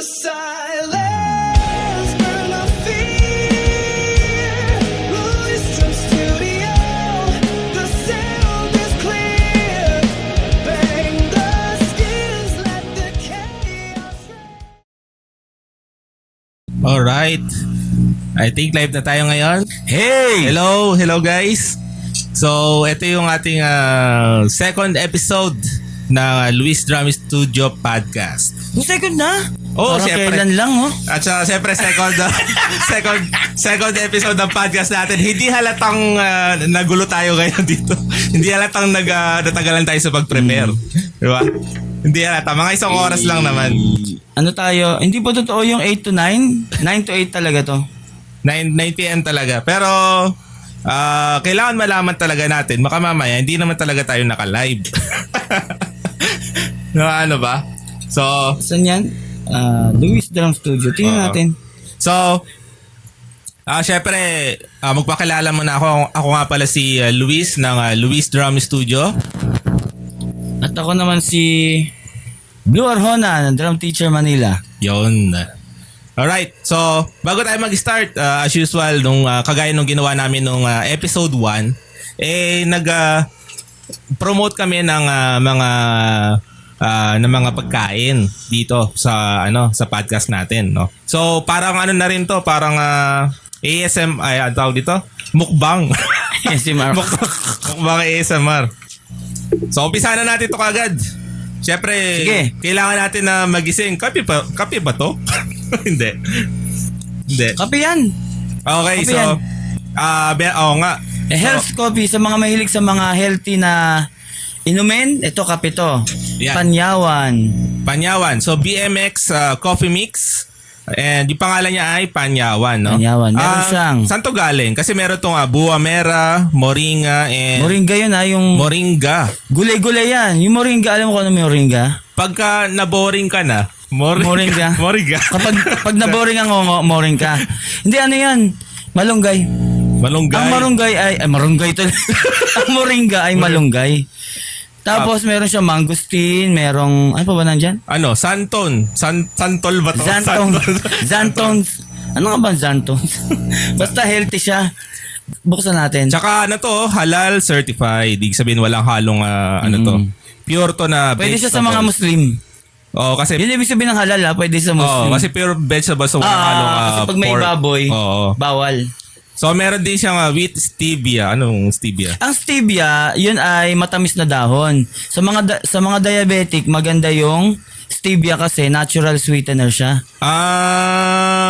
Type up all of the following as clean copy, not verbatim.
silence, burn the fear. Louis Drum Studio, the sound is clear. Bang the skins, let the chaos reign. Alright. I think live na tayo ngayon. Hey! Hello guys. So, ito yung ating second episode ng Luis Drum Studio Podcast. Second na? Oo, Parang syempre. kailan lang, oh. At siyempre second episode ng podcast natin. Hindi halatang nagulo tayo ngayon dito. Hindi halatang natagalan tayo sa pag-prepare. Di ba? Hindi halata. Mga isang oras lang naman. Ano tayo? Hindi po totoo yung 8 to 9? 9 to 8 talaga to. 9 p.m. talaga. Pero kailangan malaman talaga natin. Baka mamaya hindi naman talaga tayo naka-live. Ano ba? So, Saan yan? Luis Drum Studio. Tingnan natin. So, syempre, magpakilala muna ako. Ako nga pala si Luis ng Luis Drum Studio. At ako naman si Blue Arjona ng Drum Teacher Manila. Yon. Alright, so bago tayo mag-start, as usual, kagaya nung ginawa namin nung episode 1, nag-promote kami ng mga pagkain dito sa podcast natin, no. So parang na rin to, parang ASM ang tawag dito, mukbang. ASMR. Mukbang ASMR. So umpisa na natin to kagad. Siyempre, Sige. kailangan natin na magising. Kape ba to? Hindi. Kape yan. Okay, Kape so yan. oo nga. Health coffee sa mga mahilig sa mga healthy na inumin. Ito kape to. Yan. Panyawan. So BMX coffee mix. And yung pangalan niya ay Panyawan, no? Panyawan. Meron siyang Saan to galing? Kasi meron tong Buwa Mera, Moringa, and moringa yun, yung Moringa. gulay-gulay yan. Yung moringa, alam mo kung ano moringa? Pagka naboring ka na, Moringa. Moringa. Pag naboring ang moring ka. Hindi, ano yan? Malunggay. Malunggay. Ang marunggay ay marunggay to. Ang moringa ay malunggay. Tapos meron siya mangosteen, merong ano pa ba nandyan? Santol ba to? Zantons. Ano nga ba Zantons? Basta healthy siya. Buksan natin. Tsaka halal certified. Ibig sabihin walang halong to. Pure to na Pwede siya sa vegetable. mga Muslim. Oo, kasi Yun ibig sabihin ng halal pwede sa Muslim. kasi pure vegetables, so walang halong kasi pag may pork. baboy, Oo. bawal. So meron din siyang with stevia. Anong stevia? Ang stevia, yun ay matamis na dahon. Sa mga diabetic, maganda yung stevia kasi natural sweetener siya.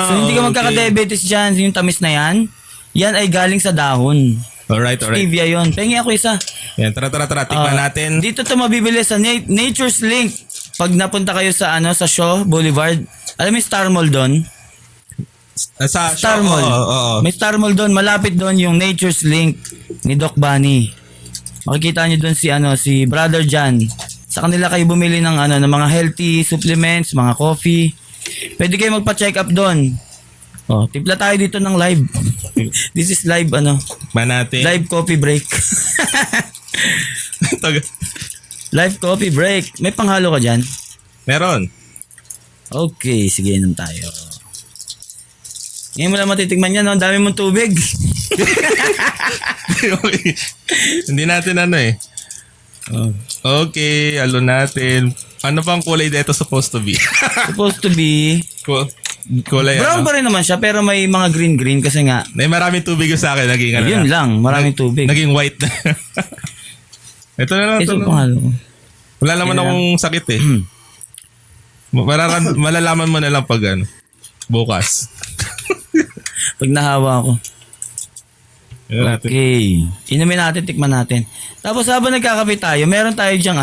So hindi ka okay. magkaka-diabetes dyan, yung tamis na yan. Yan ay galing sa dahon. Alright. Stevia yun. Pengi ako isa. Yan, tara. Tingnan natin. Dito to mabibili sa Nature's Link. Pag napunta kayo sa Shaw Boulevard, alam mo yung Star Mall doon? Sa Star Mall. Oo. May Star Mall doon, malapit doon yung Nature's Link ni Doc Bunny. Makikita niyo doon si Brother John. Sa kanila kayo bumili ng ng mga healthy supplements, mga coffee. Pwede kayo magpa-check up doon. Timpla tayo dito ng live. This is live Manate. live coffee break. Live coffee break. May panghalo ka dyan? Meron. Okay, sige inom tayo. Ngayon mo lang matitigman yan, no? Dami mong tubig. Okay. Hindi natin Okay, natin. Ano bang kulay dito supposed to be? Supposed to be Kulay brown pa rin naman siya, pero may mga green kasi nga. May maraming tubig yung sa akin. Naging Yun lang, maraming tubig. Naging white na. Ito na lang. Ito panghalo. Wala naman akong sakit eh. Malalaman mo na lang pag bukas. Pag nahawa ako. Yun natin. Okay. Inumin natin, tikman natin. Tapos habang nagkakape tayo, meron tayo dyang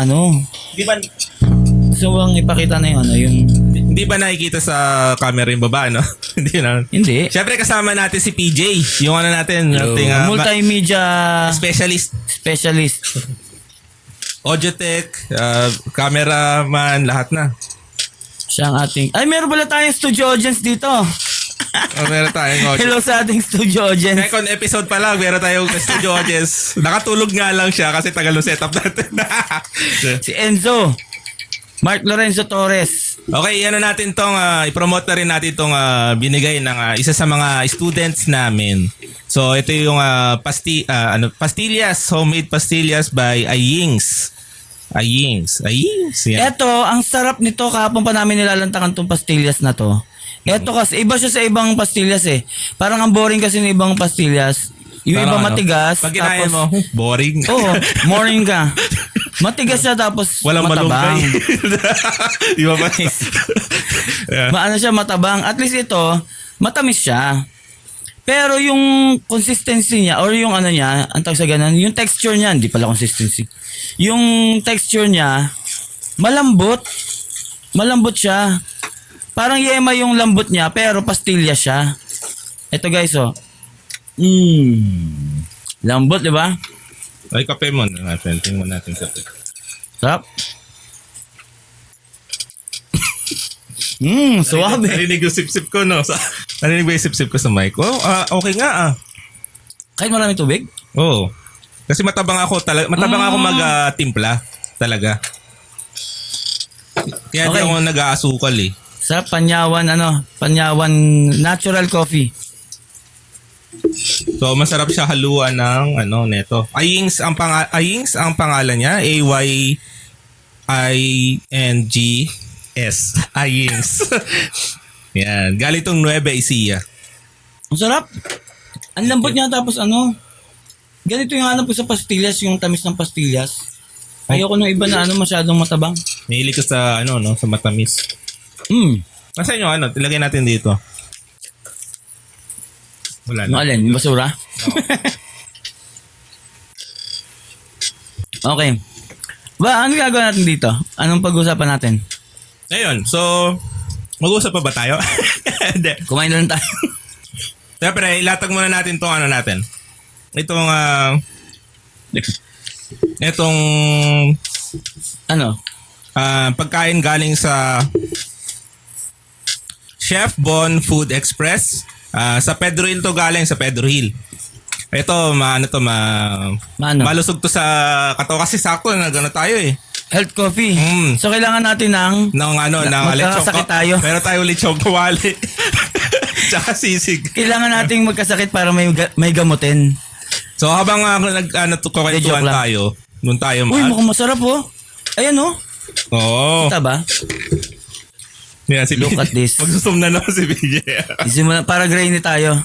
Di ba, gusto bang ipakita na yung hindi ba nakikita sa camera yung baba, no? Hindi na. Hindi. Siyempre kasama natin si PJ. Yung natin. Ating, Multimedia specialist. Audio tech, cameraman, lahat na. Siya ang ating... Ay, meron pala tayong studio audience dito. Meron tayong audio. Hello sa ating studio audience. Second episode pa lang, meron tayong studio audience. Nakatulog nga lang siya kasi tagal ng setup natin. Si Enzo. Mark Lorenzo Torres. Okay, ano natin tong i-promote na rin natin tong binigay ng isa sa mga students namin. So ito yung pastillas, homemade pastillas by Ayings. Yan. Eto, ang sarap nito. Kahapon pa namin nilalantakan tong pastillas na to. Eto kasi, iba siya sa ibang pastillas eh. Parang ang boring kasi ng ibang pastillas. Yung Parang iba matigas. Pag kinain mo, boring. Oo, morning ka. Matigas siya tapos Walang matabang. malunggay. Di ba ba? Yeah. Maano siya, matabang. At least ito, matamis siya. Pero yung consistency niya or yung ano niya, ang tawag sa ganun, yung texture niya, hindi pala consistency. Yung texture niya, malambot. Malambot siya. Parang yema yung lambot niya, pero pastilya siya. Ito guys, oh. Lambot, di ba? Ay, kape mo na natin. Tingnan natin kape. Sarap. Suwabe. Narinig yung sip-sip ko, no? Narinig ba yung sip-sip ko sa mic? Oh, okay nga Kahit maraming tubig? Oo. Kasi matabang ako ako mag-timpla talaga. Kaya di Okay. ako nag-aasukal eh. Sarap, panyawan natural coffee. So masarap siya haluan ng neto. Ayings ang pangalan niya, AYINGS. Ayings. Yan, galing tong Nueva Ecija. Ang sarap. Ang lambot niya tapos ganito yung hanap ko sa pastillas, yung tamis ng pastillas. Ayoko nung iba na masyadong matabang. Mahilig ko sa sa matamis. Nasaan yung ilagay natin dito. Wala Yung na. alin? Yung basura? Okay. Ano gagawin natin dito? Anong pag-uusapan natin? Ngayon, so mag-usap pa ba tayo? Hindi. Kumain na lang tayo. Siyempre, ilatag muna natin tong natin. Itong Ano? pagkain galing sa Chef Bon Food Express. Sa Pedro Hill to galing, sa Pedro Hill. Ito, Mano? malusog to sa katawan kasi sakto na gano'n tayo eh. Health coffee. So kailangan natin ng magkakasakit tayo. Pero tayo lechong kawali. Tsaka sisig. Kailangan nating magkasakit para may gamutin. So habang kwentuhan joke lang. tayo, doon tayo Uy, mukhang masarap oh. Ayan oh. Oo. Kita ba? Yan, si Look BJ. at this. Magsusum na naman si BJ. Isimula, para grainy tayo.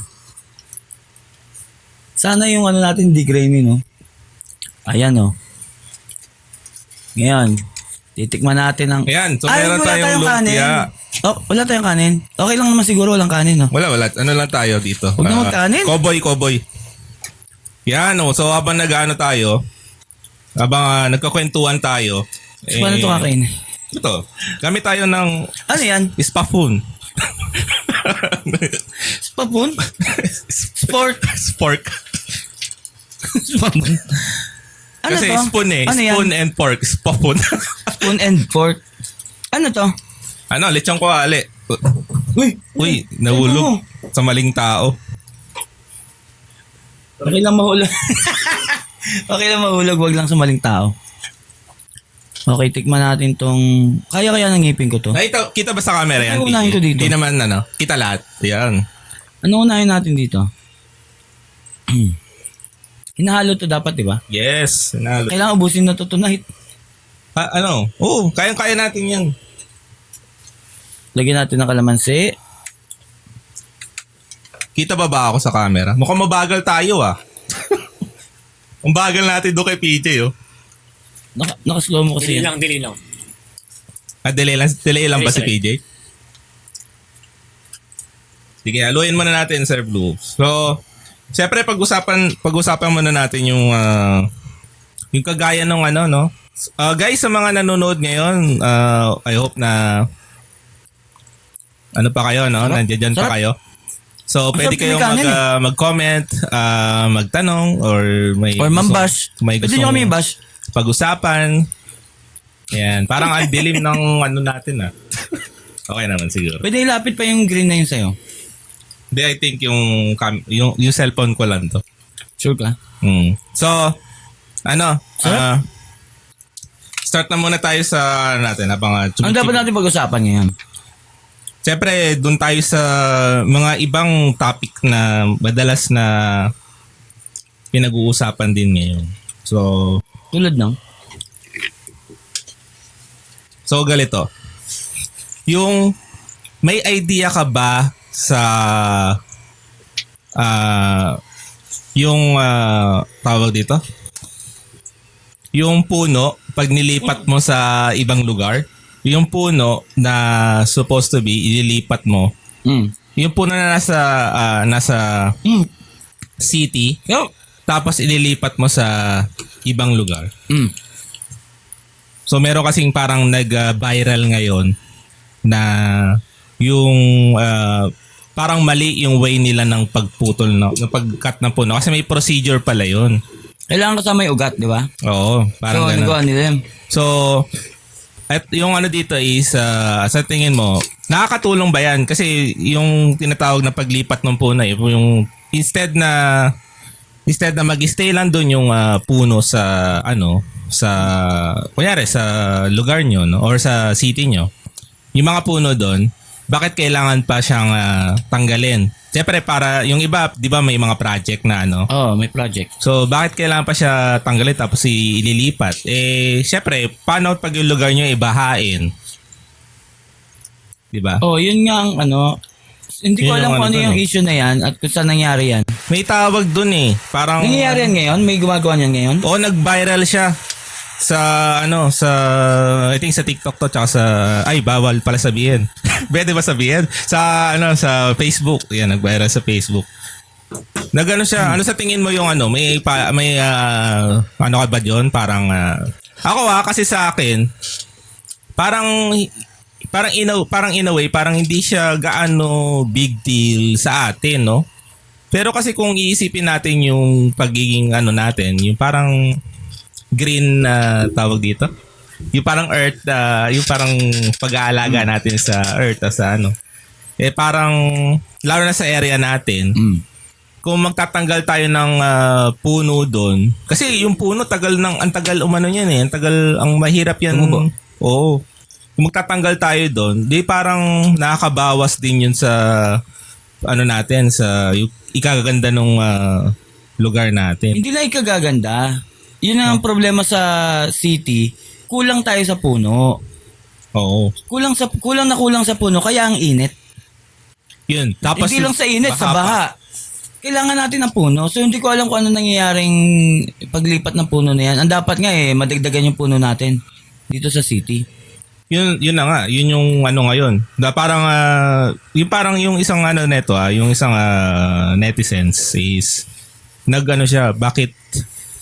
Sana yung natin di grainy, no? Ayan, oh. Ngayon, titikman natin ang... Ayan, so Ay, meron wala tayong kanin. lumpia. Oh, wala tayong kanin. Okay lang naman siguro walang kanin, no? Wala. Ano lang tayo dito? Huwag na magkanin. Cowboy. Yan, so habang tayo, habang nagkakwentuhan tayo, Paano ito kakain? Ito, gamit tayo ng Ano yan? spoon. Spapun? Pork. Spapun? Ano Kasi to? spoon eh. Ano Spoon yan? and pork. Spoon. Spoon and fork. Ano to? Lechong kawali. Uy, Ano? nahulog sa maling tao. Okay lang mahulog. Okay lang mahulog, wag lang sa maling tao. Okay, tikman natin tong... Kaya ng ngipin ko to. Kita ba sa camera yan? Ano unahin ko dito? Hindi naman kita lahat. Yan. Ano unahin natin dito? Hinahalo to dapat, di ba? Yes. Kailangan ubusin na to tonight. Oo, kaya natin yan. Lagyan natin ng kalamansi. Kita ba ako sa camera? Mukhang mabagal tayo Ang bagal natin doon kay PJ Naka-slow mo kasi yan. Dili lang. Delay lang ba si Sorry. PJ? Sige, haluin muna natin, Sir Blue. So, siyempre pag-usapan muna natin yung kagaya ng guys, sa mga nanonood ngayon, I hope na pa kayo, no? Nandiyan pa Sarap. kayo. So, pwede sarap kayong yung kanin mag-comment, magtanong, or may Or mambash. may Pwede gustong nyo kami bash. pag-usapan. Yan, parang ang dilim ng natin Okay naman siguro. Pwede ilapit pa yung green na yun sa'yo. Hindi, I think yung cellphone ko lang to. Sure ka? So, start na muna tayo sa natin. Ano dapat natin pag-usapan ngayon? Siyempre, doon tayo sa mga ibang topic na madalas na pinag-uusapan din ngayon. Tulad ng? So, galito. Yung may idea ka ba sa tawag dito? Yung puno, pag nilipat mo sa ibang lugar, yung puno na supposed to be ililipat mo, yung puno na nasa city, Yo. tapos ililipat mo sa ibang lugar. So meron kasing parang nag-viral ngayon na yung parang mali yung way nila ng pagputol ng pag-cut ng puno kasi may procedure pala yun. Kailangan kasama yung ugat, di ba? Oo, parang So, ganun. nagawa nila yun. So, at yung ano dito is, sa tingin mo, nakakatulong ba yan? Kasi yung tinatawag na paglipat ng puno, yung instead na mag-stay lang doon yung puno sa, kunyari sa lugar nyo, no? Or sa city nyo, yung mga puno doon, bakit kailangan pa siyang tanggalin? Siyempre para yung iba, 'di ba may mga project na May project. So bakit kailangan pa siya tanggalin tapos ililipat? Siyempre, paano pag yung lugar niyo ibahain? 'Di ba? Yun nga ang hindi ko Yun alam yung kung ano dun, yung issue na yan at kung saan nangyari yan. May tawag dun parang Nangyayari yan ngayon? May gumagawa niyan ngayon? nag-viral siya sa I think sa TikTok to tsaka sa bawal pala sabihin. Pwede ba sabihin? Sa Facebook. Yan, nag-viral sa Facebook. Nagano siya, ano sa tingin mo yung may ano ka ba diyon? Parang ako kasi sa akin parang in a way parang hindi siya gaano big deal sa atin, no? Pero kasi kung iisipin natin yung pagiging natin, yung parang green tawag dito. Yung parang earth, yung parang pag-aalaga natin sa earth sa parang lalo na sa area natin. Kung magtatanggal tayo ng puno doon, kasi yung puno ang tagal umano niyan ang tagal, ang mahirap yan. Oo. Kung magtatanggal tayo doon, di parang nakakabawas din yun sa natin, sa yung ikagaganda ng lugar natin. Hindi na ikagaganda. Yun ang problema sa city. Kulang tayo sa puno. Oo. Kulang sa puno kaya ang init. Yun. Tapos Hindi lang sa init, sa pa. baha. Kailangan natin ng puno. So hindi ko alam kung ano nangyayaring paglipat ng puno na yan. Ang dapat nga madagdagan yung puno natin dito sa city. Yun na nga. Yun yung ngayon. Parang yung isang neto yung isang netizens is siya, bakit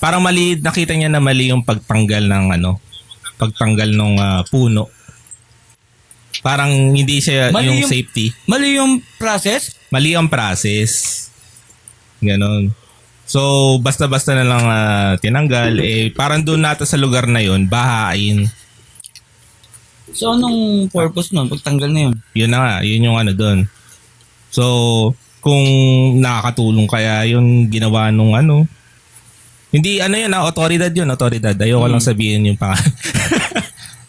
parang mali, nakita niya na mali yung pagtanggal ng puno. Parang hindi siya Mali yung safety. Mali yung process? Mali ang process. Ganon. So, basta-basta na lang tinanggal. Parang doon natin sa lugar na yon bahain. So anong purpose nun? Pagtanggal na yun? Yun na nga. Yun yung doon. So, kung nakakatulong kaya yung ginawa nung hindi yun otoridad yun, otoridad. Ayoko lang sabihin yung pangalan.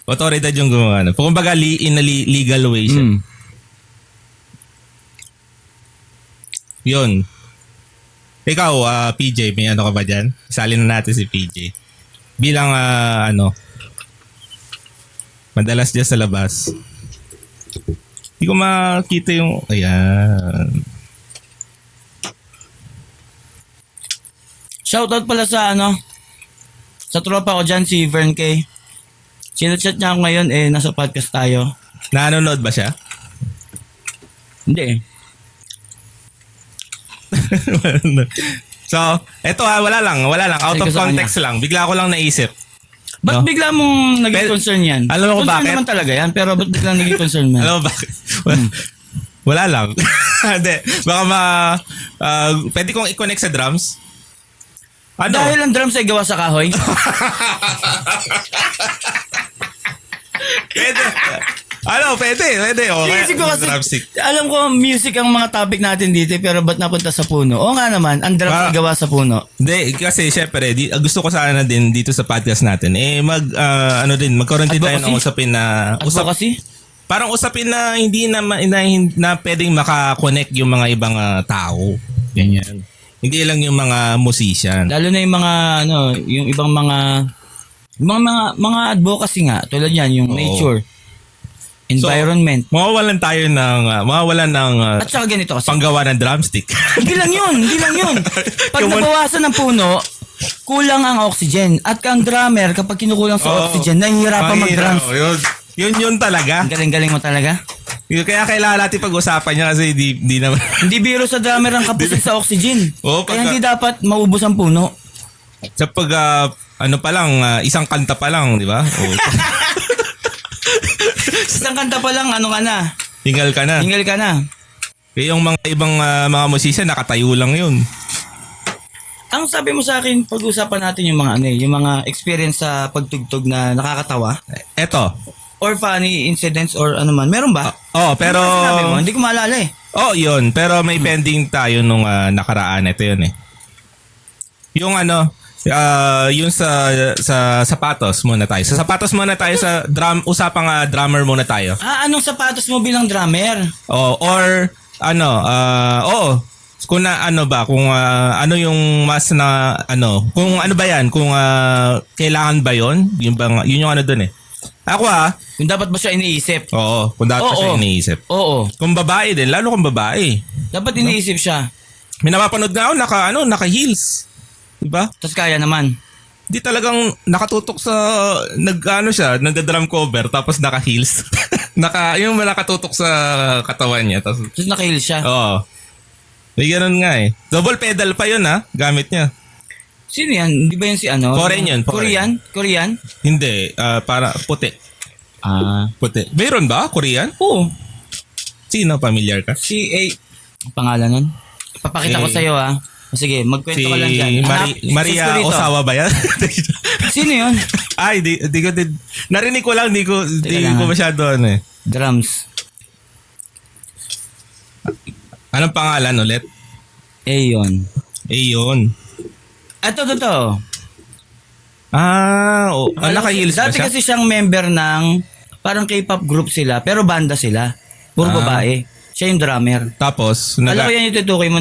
Otoridad yung gumawa. Kumbaga in a legal way siya. Yun. Ikaw, PJ, may ka ba dyan? Isalin na natin si PJ. Bilang madalas dyan sa labas. Hindi ko makita yung ayan. Shoutout pala sa sa tropa ko dyan, si Vern K. Sinachat niya ako ngayon, nasa podcast tayo. Nanonood ba siya? Hindi So, eto wala lang. Out of Ay, context lang. Bigla ko lang naisip. Ba't No? bigla mong naging Pero- concern yan? alam mo kung Concern bakit? naman talaga yan, pero ba't bigla naging concern yan? Alam mo bakit? Wala lang. Hindi. Baka pwede kong i-connect sa drums. Dahil ang drums ay gawa sa kahoy. Pwede. Ano, pwede. Okay. Isip ko kasi, Drumstick. alam ko music ang mga topic natin dito, pero ba't napunta sa puno? Oo nga naman, ang drums gawa sa puno. Hindi, kasi syempre, gusto ko sana din dito sa podcast natin, magkaroon din tayo ng usapin na, Advocacy? parang usapin na hindi na pwedeng makakonect yung mga ibang tao. Ganyan. Hindi lang yung mga musician. Lalo na yung mga, yung ibang mga advocacy nga, tulad yan, yung Oo. nature, environment. Mawawalan ng At saka ganito kasi. panggawa ng drumstick. Hindi lang yun. Pag nabawasan ng puno, kulang ang oxygen. At ang drummer, kapag kinukulang sa Oo. oxygen, nahihirapan mag-drums. Yun talaga. Ang galing-galing mo talaga. Kaya kailangan natin pag-usapan niya kasi di naman. Hindi biro sa drummer ang kapusin sa oxygen. Oo, Kaya hindi dapat maubos ang puno. Sa pag, isang kanta pa lang, di ba? Oo. Isang kanta pa lang, ano ka na? Hingal ka na. Hingal ka na. Kaya yung mga ibang mga musician, nakatayo lang yun. Ang sabi mo sa akin, pag-usapan natin yung mga experience sa pagtugtog na nakakatawa Eto. or funny incidents or ano man. Meron ba? Pero... Ano sinabi mo? Hindi ko maalala eh. Yun. Pero may pending tayo nung nakaraan. Ito yun eh. Yung yung sa sapatos muna tayo. Sa sapatos muna tayo sa usapang drummer muna tayo. Anong sapatos mo bilang drummer? Kung ano yung mas na kung ano ba yan, kung kailangan ba yon, yun yung doon eh. Ako Kung dapat ba siya iniisip? kung dapat siya iniisip. Oo. Kung babae din, lalo kung babae. Dapat iniisip siya. May napapanood nga ako naka-heels. Diba? Tapos kaya naman. Di talagang nakatutok sa nagda-drum cover tapos naka-heels. Yung nakatutok sa katawan niya tapos Nakahil siya. Oo. May ganun nga eh. Double pedal pa yun gamit niya. Sino yan? Di ba yan si ano? Foreign yun, foreign. Korean? Hindi, para puti. Puti. Mayroon ba? Korean? Oo. Sino? Familiar ka? Ang pangalan nun? Papakita ko sa'yo Sige, magkwento ka lang dyan. Maria Osawa ba yan? Sino yun? Ay, di ko din. Narinig ko lang, di ko lang, masyado Drums. Anong pangalan ulit? Ayon. Ayon. Ito. Naka-heels ba Dati siya? kasi siyang member ng parang K-pop group sila, pero banda sila. Puro babae. Siya yung drummer. Tapos, Alam ko yan yung tutukoy mo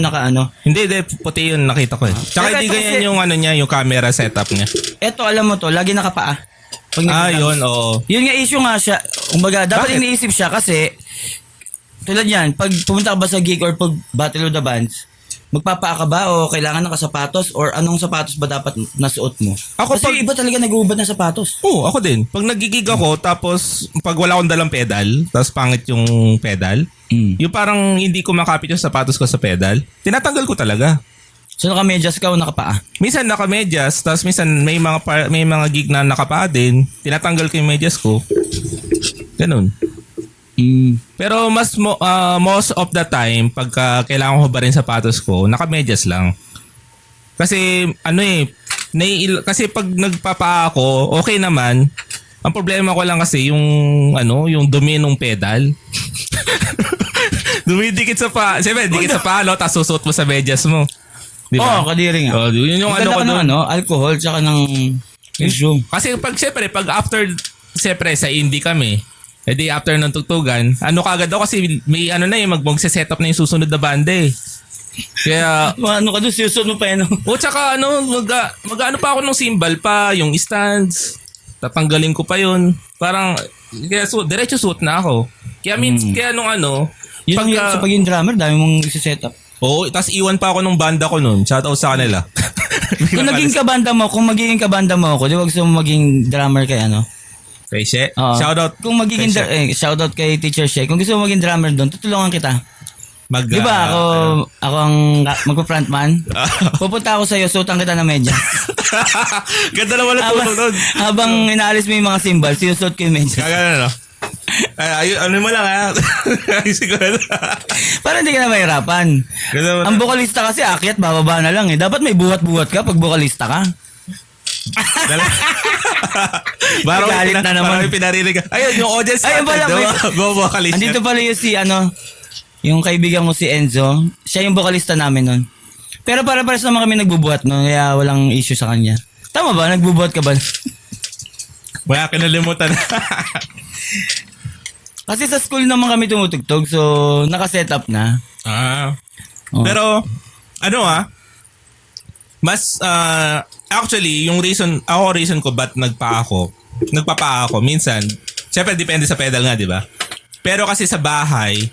Hindi, puti yun, nakita ko eh. Tsaka Pero hindi ito ganyan kasi- yung niya, yung camera setup niya. Ito, alam mo to, lagi nakapaa. Pag nag-drums. Yun, oo. Yun nga issue nga siya. Kumbaga, dapat Bakit? iniisip siya kasi tulad yan, pag pumunta ka ba sa gig or pag Battle of the Bands, magpapaa ka ba o kailangan ng sapatos or anong sapatos ba dapat nasuot mo? Ako Kasi pag- iba talaga nag-uubad ng sapatos. Oo, ako din. Pag nagigig ako, tapos pag wala akong dalang pedal, tapos pangit yung pedal, yung parang hindi ko makapit yung sapatos ko sa pedal, tinatanggal ko talaga. So naka-medyas ka o nakapaa? Minsan naka-medyas, tapos minsan may mga gig na nakapaa din, tinatanggal ko yung medyas ko. Ganun. Pero most of the time, pagka kailangan ko ba rin sapatos ko, naka-medyas lang. Kasi kasi pag nagpapaa ako, okay naman. Ang problema ko lang kasi yung dumi ng pedal. Dumidikit sa paa. Siyempre, dikit sa paa, tapos susuot mo sa medyas mo. Di ba? Kadiri nga. Yun yung Ang ganda ko ka doon. ng alcohol tsaka ng issue. Kasi pag after, siyempre sa indie kami, edi after ng tugtugan, kagad daw kasi may mag-set up na yung susunod na banda eh. Kaya, Ano ka doon, sinusunod mo pa yan. tsaka mag-ano pa ako ng cymbal pa, yung stands, tatanggalin ko pa yun. Parang, kaya diretso suot na ako. Kaya kaya Yun sa pagiging drummer, dami mong isi-set up. tas iwan pa ako nung banda ko nun. Shoutout sa kanila. Kung magiging kabanda mo ako, di ba gusto mo maging drummer kay Kay She, Oo. shoutout. Kung magiging kay She. shoutout kay Teacher She. Kung gusto mo maging drummer doon, tutulungan kita. Di ba Ah, ako ang magpa-frontman? Pupunta ako sa iyo, suotan kita ng medyas. Ganda naman ang tuto nun. Habang inaalis mo yung mga cymbals, sinusuot ko yung medyas. Kagano, no? Mo lang Siguro. Para hindi ka na mahirapan. Ganda Ang vokalista kasi akyat, bababa na lang eh. Dapat may buhat-buhat ka pag vokalista ka. Galit na naman. Parang pinarinig. Ayun, yung audience Ayun pala, vocalist. Andito pala yung si yung kaibigan mo si Enzo. Siya yung vocalista namin nun. Pero para-pares naman kami nagbubuhat nun, kaya walang issue sa kanya. Tama ba? Nagbubuhat ka ba? Wala kinalimutan. Kasi sa school naman kami tumutugtog, so naka-set up na. Oh. Pero, mas, actually, yung reason ko ba't nagpapa ako, minsan, syempre depende sa pedal nga, di ba? Pero kasi sa bahay,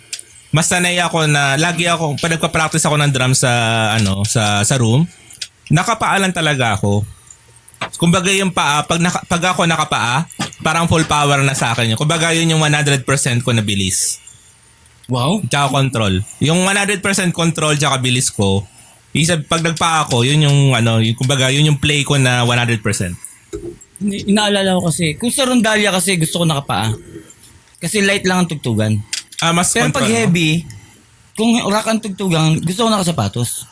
mas sanay ako na, pag nagpa-practice ako ng drum sa room, nakapaalan talaga ako. Kumbaga yung paa, pag ako nakapaa, parang full power na sa akin yun. Kumbaga yun yung 100% ko na bilis. Wow. Tsaka control. Yung 100% control tsaka bilis ko, pag nagpaa ako, yun yung kumbaga yun yung play ko na 100%. Inaalala ko kasi, kung sa Rondalia kasi gusto ko nakapaa. Kasi light lang ang tugtugan. Mas Pero control, pag heavy, kung rock ang tugtugan, gusto ko nakasapatos.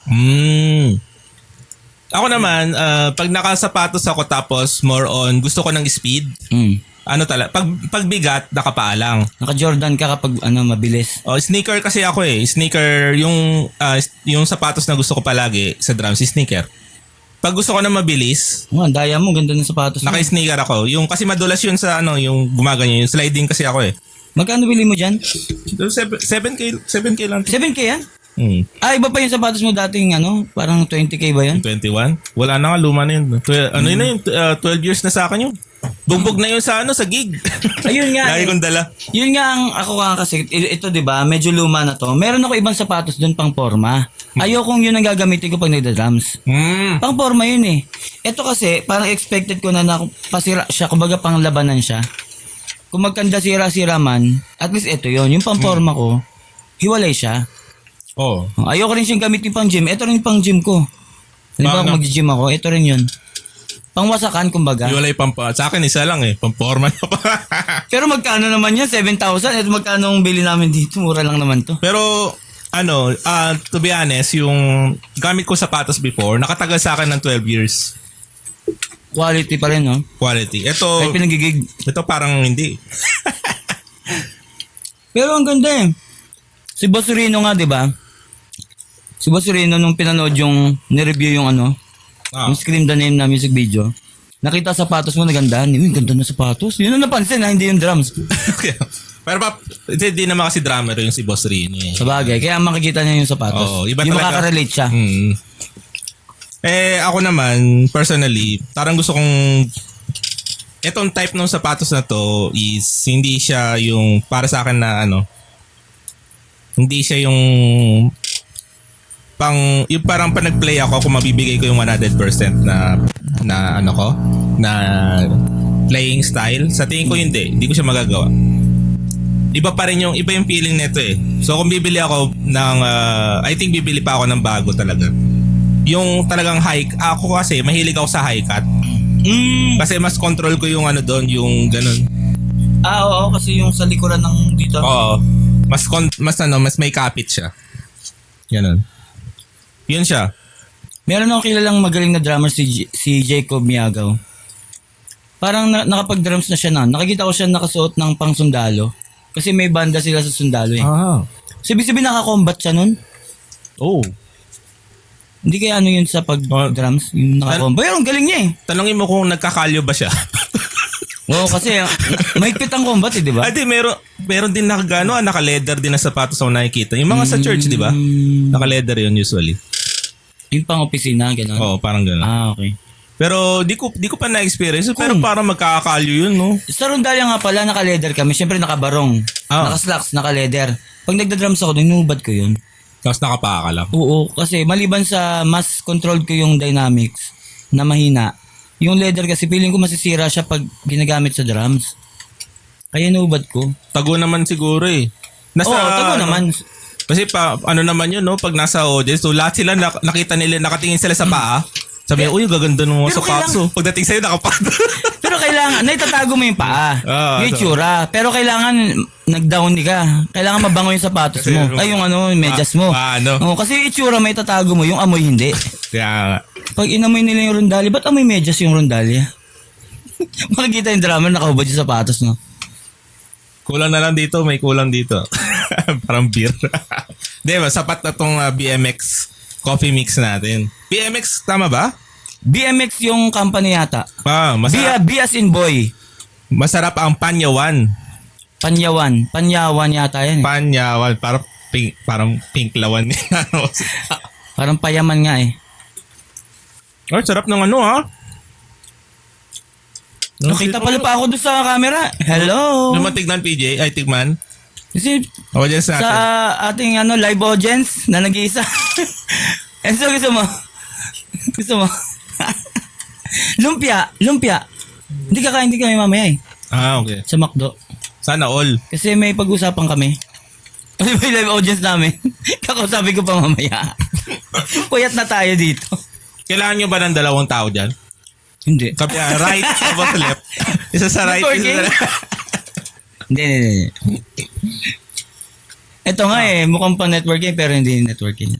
Ako naman, pag nakasapatos ako tapos more on, gusto ko ng speed. Pag bigat, nakapaa lang. Naka-Jordan ka kapag mabilis. Sneaker kasi ako eh. Sneaker, yung sapatos na gusto ko palagi sa drums, sneaker. Pag gusto ko na mabilis, Ang daya mo, ganda ng sapatos mo. naka-sneaker ako. Yung kasi madulas yun sa yung gumaganyan, yung sliding kasi ako eh. Magkano bili mo dyan? 7K lang. 7K yan? Iba pa yung sapatos mo dating parang 20K ba yan? 21? Wala na nga, luma na yun. 12 years na sa akin yun. Bugbog na yun sa gig. Ayun nga. Lagi kong dala. Yun nga ang ako kasi, ito 'di ba, medyo luma na to. Meron ako ibang sapatos doon pang forma. Ayokong yun ang gagamitin ko pag nagda-drums. Pang forma yun eh. Ito kasi, parang expected ko na pasira siya, kumbaga pang labanan siya. Kung magkanda sira-sira man, at least ito yun. Yung pang forma ko, hiwalay siya. Oh. Ayoko rin siyang gamitin pang gym. Ito rin yung pang gym ko. Halimbawa kung mag-gym ako, ito rin yun. Pangwasakan, kumbaga. Iwalay sa akin, isa lang eh. Pamporma na pa. Pero magkano naman yan? 7,000? Ito magkano ang bili namin dito? Mura lang naman to. Pero, to be honest, yung gamit ko sapatos before, nakatagal sa akin ng 12 years. Quality pa rin, no? Quality. Ito, Kahit pinagigig. ito parang hindi. Pero ang ganda eh. Si Boss Rino nga, di ba? Si Boss Rino, nung pinanood yung nireview yung yung Scream the Name na music video, nakita sapatos mo na ganda. Uy, ganda na sapatos. Yun ang napansin na hindi yung drums. Okay. Pero hindi naman kasi drummer yung si Boss Rino eh. Sabagay, kaya makikita niya yung sapatos. Oo, iba yung talaga. makaka-relate siya. Ako naman, personally, parang gusto kong etong type ng sapatos na to is hindi siya yung para sa akin na hindi siya yung yung parang pa nag-play ako kung mabibigay ko yung 100% na playing style. Sa tingin ko hindi ko siya magagawa. Iba yung feeling nito eh. So kung bibili ako ng I think bibili pa ako ng bago talaga. Yung talagang ako kasi mahilig ako sa high cut. Kasi mas control ko yung doon, yung ganun. Oo, kasi yung sa likuran ng dito. Oo. Mas may kapit siya. Ganun. Yun siya. Meron akong kilalang magaling na drummer si Jacob Miagaw. Parang nakapag-drums na siya na. Nakikita ko siya nakasuot ng pang sundalo. Kasi may banda sila sa sundalo eh. Sabi-sabi naka-combat siya nun. Oh. Hindi kaya yun sa pag-drums? Yung naka-combat. Pero ang galing niya eh. Tanungin mo kung nagkakalyo ba siya. Oo, kasi mahigpit ang combat eh, di ba? Ate, meron din naka-leather din na sapatos ako nakikita. Yung mga sa church, di ba? Naka-leather yun usually. Yung pang opisina, gano'n? Oo, parang gano'n. Okay. Pero di ko pa na-experience. Pero parang magkakakalyo yun, no? Sa Rondalia nga pala, naka-leather kami. Siyempre naka-barong. Naka-slacks, naka-leather. Pag nagda-drums ako, dinubad ko yun. Tapos nakapaka lang. Oo, kasi maliban sa mas controlled ko yung dynamics na mahina, yung leather kasi feeling ko masisira siya pag ginagamit sa drums. Kaya inubad ko. Tago naman siguro eh. Tago naman. Kasi naman yun, no? Pag nasa audience, so lahat sila nakita nila, nakatingin sila sa paa. Sabi, uy, gaganda ng mga sukatso. Pagdating sa'yo, nakapag. Pero kailangan, naitatago mo yung paa. Yung itsura. Pero kailangan, nag-down ka. Kailangan mabango yung sapatos mo. Ay, yung medyas mo. Kasi yung itsura may tatago mo, yung amoy hindi. Kaya nga. Pag inamoy nila yung Rondalia, ba't amoy medyas yung Rondalia? Makikita yung drummer nakahubad yung sapatos, no? Kulang na lang dito, may kulang dito. Parang beer. Di ba, sapat na tong BMX coffee mix natin. BMX, tama ba? BMX yung company yata. Masarap. B as in boy. Masarap ang panyawan. Panyawan yata yan eh. Panyawan, parang pink lawan. Parang payaman nga eh. Ay, sarap ng ano ha. Nakita pala pa ako doon sa camera. Hello. Lumatignan PJ, ay tigman. Kasi Audience sa natin. ating live audience na nag-iisa. Enzo, gusto mo? Gusto mo? Lumpia. Hindi kami mamaya eh. Okay. Sa McDo. Sana all. Kasi may pag-usapan kami. Kasi may live audience namin. Kakausapin ko pa mamaya. Puyat na tayo dito. Kailangan nyo ba ng 2 tao dyan? Hindi. Kapi, right, tapos left. Isa sa right, isa Networking? sa left. Hindi. Ito nga mukhang pang networking pero hindi networking.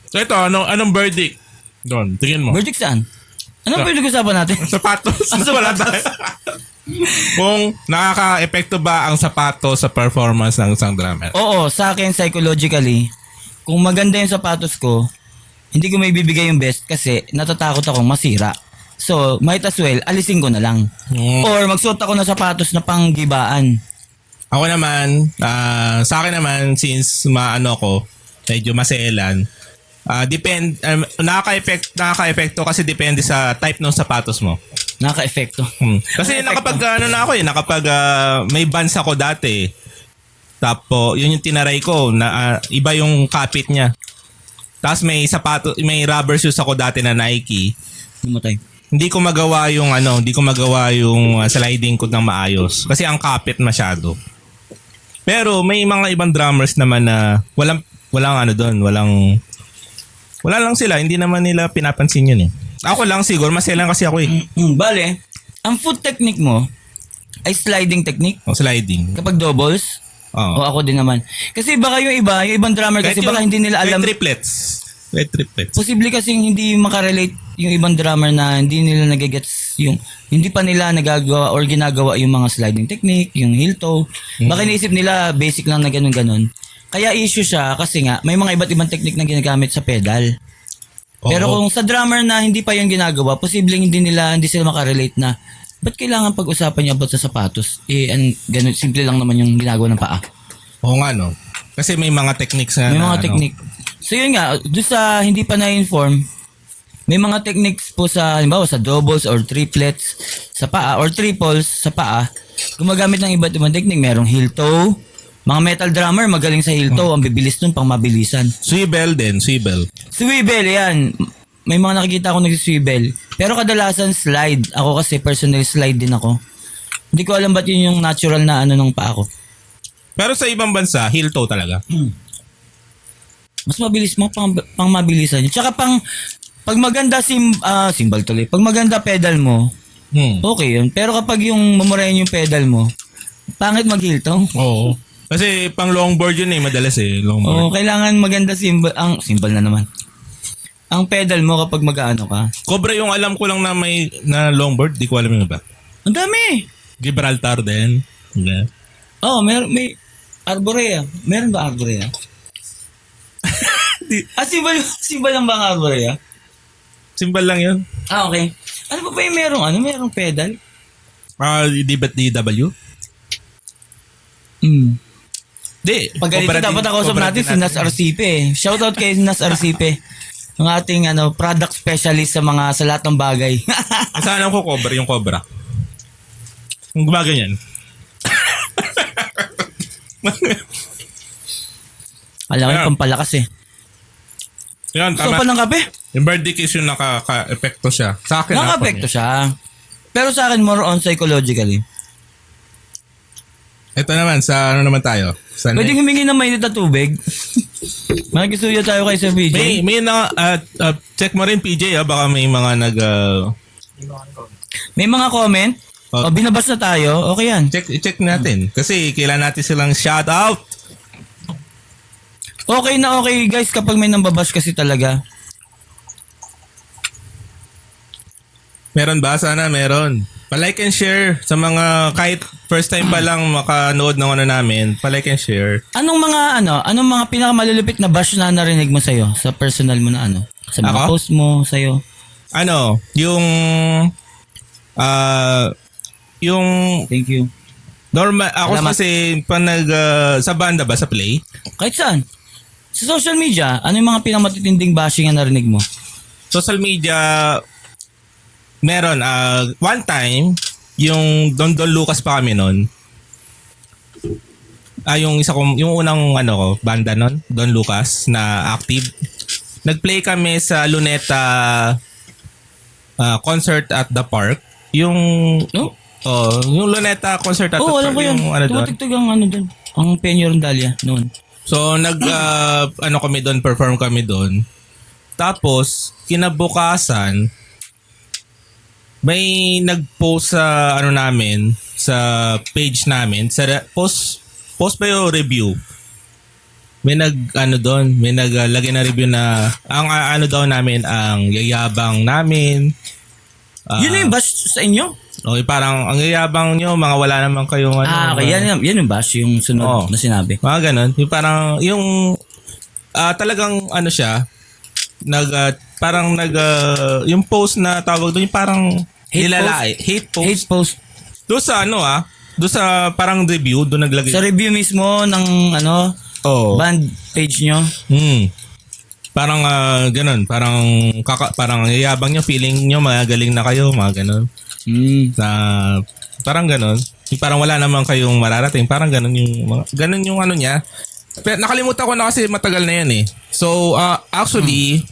So ito, anong verdict? Doon, tingin mo. Verdict saan? Anong pinag-usapan natin? Sapatos. Wala tayo. Kung nakaka-epekto ba ang sapatos sa performance ng isang drummer? Oo, sa akin psychologically, kung maganda yung sapatos ko, hindi ko may bibigay yung best kasi natatakot akong masira. So, might as well, alisin ko na lang. Or magsuot ako ng sapatos na panggibaan. Ako naman, sa akin naman, since ko, medyo maselan, nakaka-epekto kasi depende sa type ng sapatos mo. Nakaka-epekto. Kasi nakapag may bands ako dati. Tapos yun yung tinaray ko na iba yung kapit niya. Tapos may rubber shoes ako dati na Nike. Lumatay. Hindi ko magawa yung sliding ko ng maayos kasi ang kapit masyado. Pero may mga ibang drummers naman na wala lang sila, hindi naman nila pinapansin yun eh. Ako lang siguro, maselan kasi ako eh. Bale, ang foot technique mo ay sliding technique O sliding. kapag doubles. Oo. O ako din naman. Kasi baka yung ibang drummer kasi baka hindi nila alam. Kahit triplets. Posible kasi hindi makarelate yung ibang drummer na hindi nila nagigets yung hindi pa nila nagagawa or ginagawa yung mga sliding technique, yung heel toe. Baka iniisip nila basic lang na ganun-ganun. Kaya issue siya kasi nga may mga iba't ibang technique na ginagamit sa pedal. Pero Oo. kung sa drummer na hindi pa yung ginagawa, posibleng hindi sila makarelate na ba't kailangan pag-usapan niya about sa sapatos? Ganun, simple lang naman yung ginagawa ng paa. Oo nga no. Kasi may mga techniques na May mga technique. So yun nga, doon sa hindi pa na-inform, may mga techniques po sa, halimbawa sa doubles or triplets sa paa or triples sa paa, gumagamit ng iba't ibang technique. Merong heel toe. Mga metal drummer, magaling sa heel toe. Ang bibilis nun, pang mabilisan. Swivel. Swivel, yan. May mga nakikita ako nagsiswivel. Pero kadalasan slide. Ako kasi personal slide din ako. Hindi ko alam ba't yun yung natural na ng paa ko. Pero sa ibang bansa, heel toe talaga. Mas mabilis mo, pang mabilisan yun. Tsaka pag maganda cymbal tuloy. Pag maganda pedal mo, okay yun. Pero kapag yung mamurayan yung pedal mo, pangit mag-heel toe. Oo. Kasi pang longboard yun madalas longboard. Oo, kailangan maganda cymbal na naman. Ang pedal mo kapag mag-ano ka. Cobra yung alam ko lang na may na longboard, di ko alam yung iba. Ang dami! Gibraltar din. Yeah. Oh, may Arborea. Meron ba Arborea? Cymbal lang ba ang Arborea? Simbal lang yun. Okay. Ano pa yung merong pedal? Di ba't DW? Di. Pag ganito dapat ako usap natin si Nas Arcipe. Shoutout kay Nas Arcipe. Ang ating product specialist sa lahat ng bagay. Saan alam ko yung Cobra. Kung gumaganyan. Alam ko pampalakas eh. Yan, So tama. pa ng kape? Yung verdict is yung nakaka-epekto siya. Sa akin Nakaka-apekto siya. Pero sa akin more on psychologically. Ito naman, sa ano naman tayo? Sa Pwede humingi ng mainit na tubig. Makikisuyo tayo kay Sir PJ. may check mo rin PJ baka may mga May mga comment? O, binabas na tayo. Okay yan. check natin. Kasi kailangan natin silang shout out. Okay na okay guys kapag may nambabas kasi talaga. Meron ba? Sana meron. Pa-like and share sa mga kahit first time pa lang makanood ng ano namin, pa-like and share. Anong mga pinakamalulupit na bash na narinig mo sa'yo? Sa personal mo na ano? Sa mga Ako? post mo sa'yo? Ano, yung Thank you. normal, ako Salamat. kasi sa banda ba, sa play? Kahit saan? Sa social media, ano yung mga pinakamatitinding bashing na narinig mo? Social media, meron, one time, yung Don Lucas pa kami nun. Yung unang banda nun, Don Lucas, na active. Nag-play kami sa Luneta concert at the park. Yung Luneta concert at the Oo, alam park. ko yun. Yung doon. Tumatigtog ang doon. Ang Penyo Rondalia noon. So, kami doon, perform kami doon. Tapos, kinabukasan, may nag-post sa namin, sa page namin, post ba yung review? May may naglagay na review na, ang daw namin, ang yayabang namin. Yun na yung bash sa inyo? Okay, parang ang yayabang nyo, mga wala naman kayong Okay. Yan yung bash, yung sunod Oo. na sinabi. Mga ganon. Yung parang, talagang siya, yung post na tawag doon, yung parang hate post. Hate post. Doon sa doon sa parang review, doon naglagay. Sa review mismo ng Oo. band page nyo. Parang ganon, parang yayabang nyo, feeling nyo magagaling na kayo, mga ganon. Na parang ganon. Yung parang wala naman kayong mararating, parang ganon ganon yung niya. Pero nakalimutan ko na kasi matagal na yan eh. So, actually,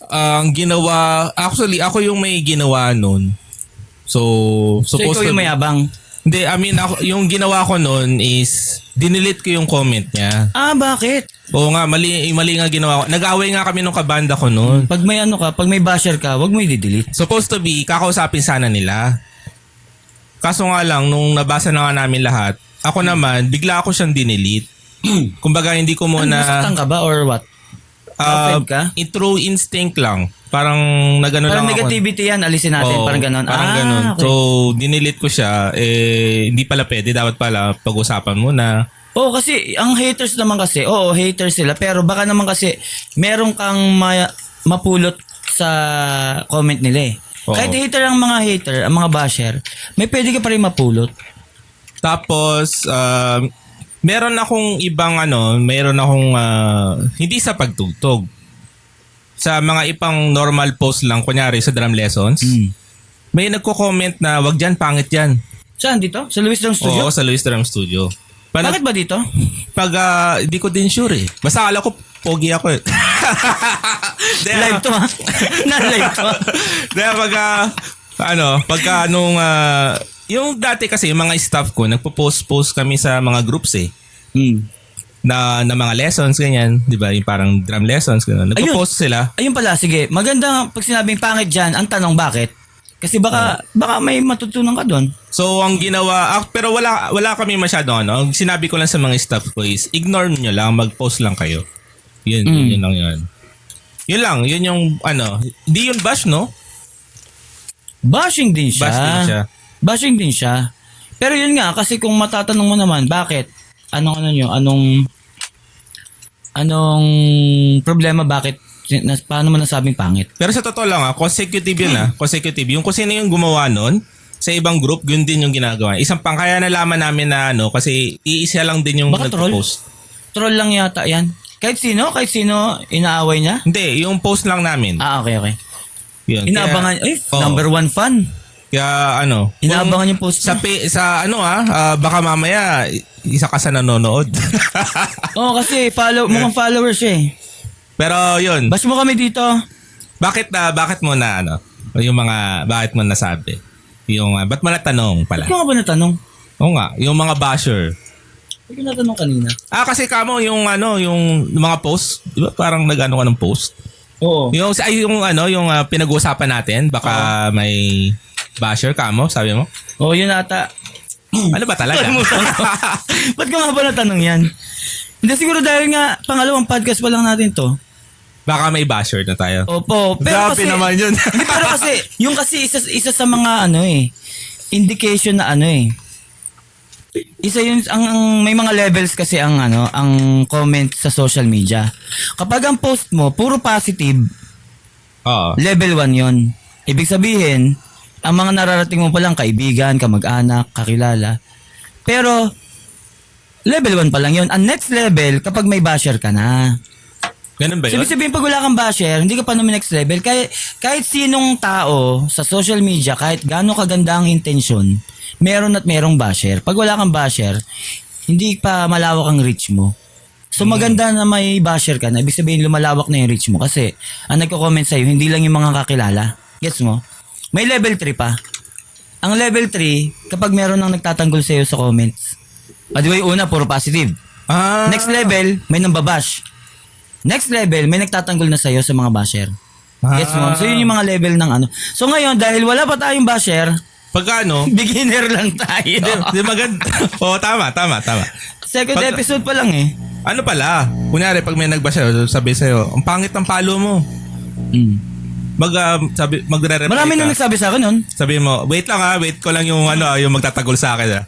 ang ginawa, ako yung may ginawa nun. So So ikaw yung mayabang. Hindi, ako, yung ginawa ko nun is, dinilit ko yung comment niya. Bakit? Oo nga, mali nga ginawa ko. Nag-away nga kami nung kabanda ko nun. Pag may basher ka, wag mo i-delete. Supposed to be, kakausapin sana nila. Kaso nga lang, nung nabasa na nga namin lahat, ako naman, bigla ako siyang dinilit. Kumbaga, hindi ko muna... Nasaktan ka ba or what? Offend ka? Through instinct lang. Parang nagano Parang lang ako. negativity yan, alisin natin. Oo, Parang ganon. Parang ganon. Okay. So, dinilit ko siya. Hindi pala pwede. Dapat pala pag-usapan muna. Oo, kasi ang haters naman kasi, haters sila. Pero baka naman kasi meron kang mapulot sa comment nila eh. Oo. Kahit ang mga basher, may pwede ka pa rin mapulot. Tapos, meron akong hindi sa pagtugtog. Sa mga ibang normal post lang, kunyari sa drum lessons, may nagko-comment na, wag dyan, pangit yan. Saan dito? Sa Luis Drum Studio? Oo, sa Luis Drum Studio. Bakit ba dito? Hindi ko din sure eh. Basta akala ko, pogi ako eh. Live to ha? Na-live to ha? Dahil yung dati kasi, yung mga staff ko, nagpo-post kami sa mga groups eh. Na mga lessons, ganyan. Di ba? Yung parang drum lessons, ganyan. Nagpo-post sila. Ayun pala, sige. Maganda pag sinabing pangit dyan, ang tanong bakit? Kasi baka may matutunan ka doon. So, ang ginawa, pero wala kami masyado Ang sinabi ko lang sa mga staff ko is, ignore nyo lang, mag-post lang kayo. Yun lang yun. Yun lang, yun yung hindi yun bash, no? Bashing din siya. Bashing din siya. Pero yun nga, kasi kung matatanong mo naman, bakit? Anong problema, bakit? Paano mo nasabing pangit? Pero sa totoo lang consecutive yun consecutive. Yung kung sino yung gumawa nun, sa ibang group, yun din yung ginagawa. Isang kaya nalaman namin na kasi iisa lang din yung Baka nagpo-post. Troll lang yata yan. Kahit sino inaaway niya? Hindi, yung post lang namin. Okay. Yun. Inaabangan, Oo. number one fan. Kaya Inaabangan yung post niya. baka mamaya isa ka sa nanonood. Kasi mukhang followers siya eh. Pero yun, Bash mo kami dito. bakit mo na bakit mo nasabi? Ba't mo natanong pala? Ba't mo nga ba natanong? Oo nga, yung mga basher. Ba't ko natanong kanina? Kasi kamo yung mga post, di ba parang nag-ano ka ng post? Oo. Yung pinag-uusapan natin, baka may basher kamo, sabi mo? Yun ata. Ano ba talaga? Ba't ka nga ba natanong yan? Hindi, siguro dahil nga pangalawang podcast pa lang natin to. Baka may basher na tayo. Opo, pero Grabe kasi naman yun. hindi, pero kasi yung kasi isa sa mga indication na isa yun ang may mga levels kasi ang comment sa social media. Kapag ang post mo puro positive, Oo. level 1 yon. Ibig sabihin, ang mga nararating mo pa lang kaibigan, kamag-anak, kakilala. Pero level 1 pa lang yon. Ang next level kapag may basher ka na. Ganun ba So, yun? ibig sabihin pag wala kang basher, hindi ka pa naman next level. Kahit sinong tao sa social media, kahit gaano kaganda ang intensyon, meron at merong basher. Pag wala kang basher, hindi pa malawak ang reach mo. So maganda na may basher ka na, ibig sabihin lumalawak na yung reach mo. Kasi ang nagko-comment sa'yo, hindi lang yung mga kakilala. Gets mo? May level 3 pa. Ang level 3, kapag meron nang nagtatanggol sa'yo sa comments. Di ba yung una, puro positive. Ah. Next level, may nambabash. Next level, may nagtatanggol na sa'yo sa mga basher. Gets mo? So yun yung mga level ng So ngayon, dahil wala pa tayong basher, Pagkano? beginner lang tayo. Di maganda. Oo, tama. Second Pag- episode pa lang eh. Ano pala? Kunyari, pag may nagbasher, sabi sa'yo, ang pangit ng palo mo. Magre-reply Marami ka. na nagsabi sa akin nun. Sabi mo, wait lang wait ko lang yung yung magtatagol sa akin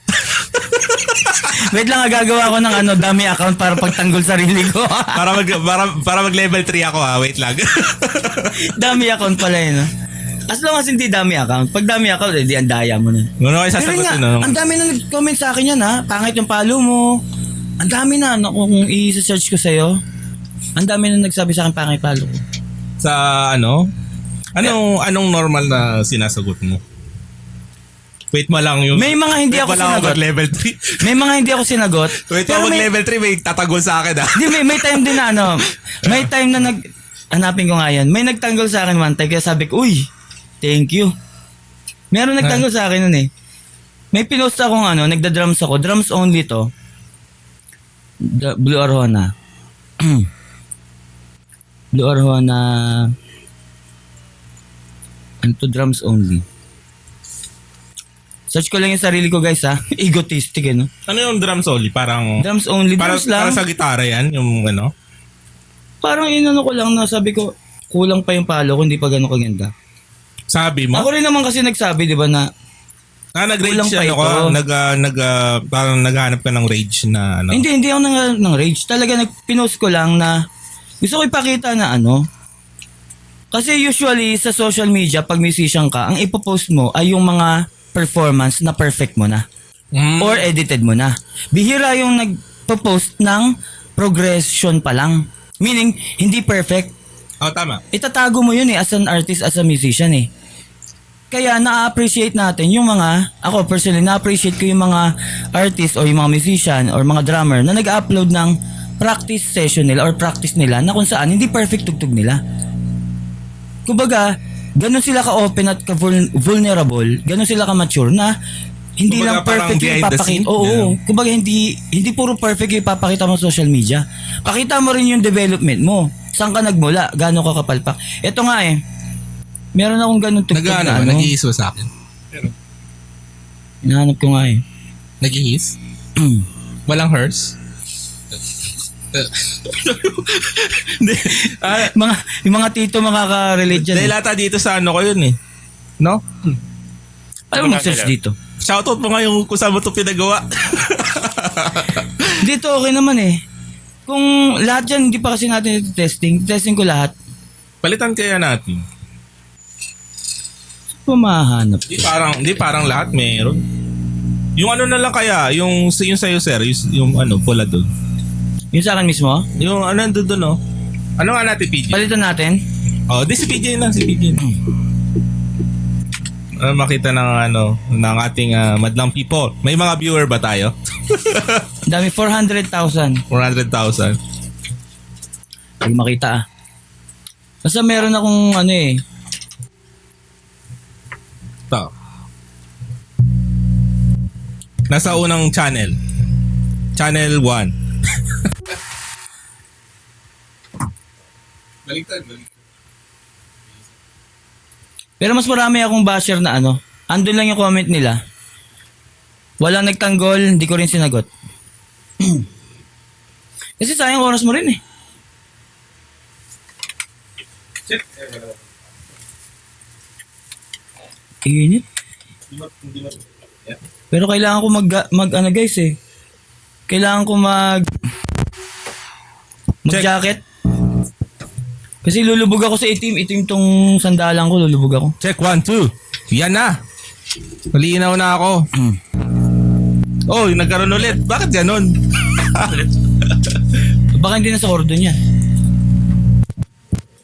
Wait lang, gagawa ko ng dummy account para pagtanggol sarili ko. para mag level 3 ako wait lang. Dummy account pala yun. As long as hindi dummy account. Pag dummy account, di ang daya mo na. Ano kayo Pero nga, sasagutin no? ang dami na nag-comment sa akin yan ha. Pangit yung palo mo. Ang dami na. Kung i-search ko sa'yo, ang dami na nagsabi sa akin pangit palo ko. Sa anong normal na sinasagot mo? Wait mo lang yung... May mga hindi ako wait mo lang sinagot. mag level 3. May mga hindi ako sinagot. Wait Pero mo mag may- level 3, may tatagol sa akin Di, may time din na may time na hanapin ko nga yan. May nagtanggol sa akin one time, kaya sabi ko, uy, thank you. Meron nagtanggol sa akin nun eh. May pinost akong nagda-drums ako. Drums only to. Blue Arjona. Blue Arjona. Ano to, drums only. Search ko lang yung sarili ko guys ha. Egotistic no. Ano yung drums only? Parang... Drums only, Parang, drums lang. parang sa gitara yan, yung Parang ko lang na sabi ko, kulang pa yung palo ko, hindi pa gano'n kaganda. Sabi mo? Ako rin naman kasi nagsabi, di ba na, nag-rage kulang pa ano ko? ito. Parang naghanap ka ng rage na hindi ako ng rage. Talaga pinost ko lang na, gusto ko ipakita na kasi usually sa social media, pag musician ka, ang ipopost mo ay yung mga performance na perfect mo na. Or edited mo na. Bihira yung nagpo-post ng progression pa lang. Meaning, hindi perfect. Oh, tama. Itatago mo yun as an artist, as a musician Kaya na-appreciate natin yung ako personally, na-appreciate ko yung mga artist o yung mga musician or mga drummer na nag-upload ng practice session nila or practice nila na kung saan hindi perfect tugtog nila. Kumbaga, ganun sila ka-open at ka-vulnerable, ganun sila ka-mature na hindi Kumbaga, lang perfect parang yung behind the ipapakita. scene? Oo, Yeah. kumbaga hindi puro perfect yung ipapakita mo sa social media. Pakita mo rin yung development mo. Saan ka nagmula? Gaano ka kapalpak? Ito nga meron akong ganun tugtog na Nag-iiso sa akin. Hinahanap ko nga Nag-iis? Walang hers? Hindi. yung mga tito makaka-relate dyan. Dahil ata dito sa ko yun No? Alam mo mag-search dito. Shoutout mo nga yung kung saan mo ito pinagawa. Dito okay naman Kung lahat dyan, hindi pa kasi natin testing ko lahat. Palitan kaya natin. Pumahanap. Di parang lahat meron. Yung na lang kaya, yung sa'yo sir, yung pula doon. Yung sa akin mismo? Yung doon no? Ano nga natin, PJ? Palitan natin. Oh, di si PJ na, si PJ. Makita ng ng ating madlang people. May mga viewer ba tayo? Dami, 400,000. 400,000. Hindi makita Basta meron akong Ito. Nasa unang channel. Channel 1. Baliktad. Pero mas marami akong basher na andun lang yung comment nila. Walang nagtanggol, hindi ko rin sinagot. Kasi sayang oras mo rin Init. Pero kailangan ko mag ano guys eh. Kailangan ko mag jacket. Kasi lulubog ako sa itim tong sandalan ko, lulubog ako. Check 1, 2. Yan na. Malinaw na ako. Oh, nagkaroon ulit. Bakit ganon? Baka hindi na sa cordon yan.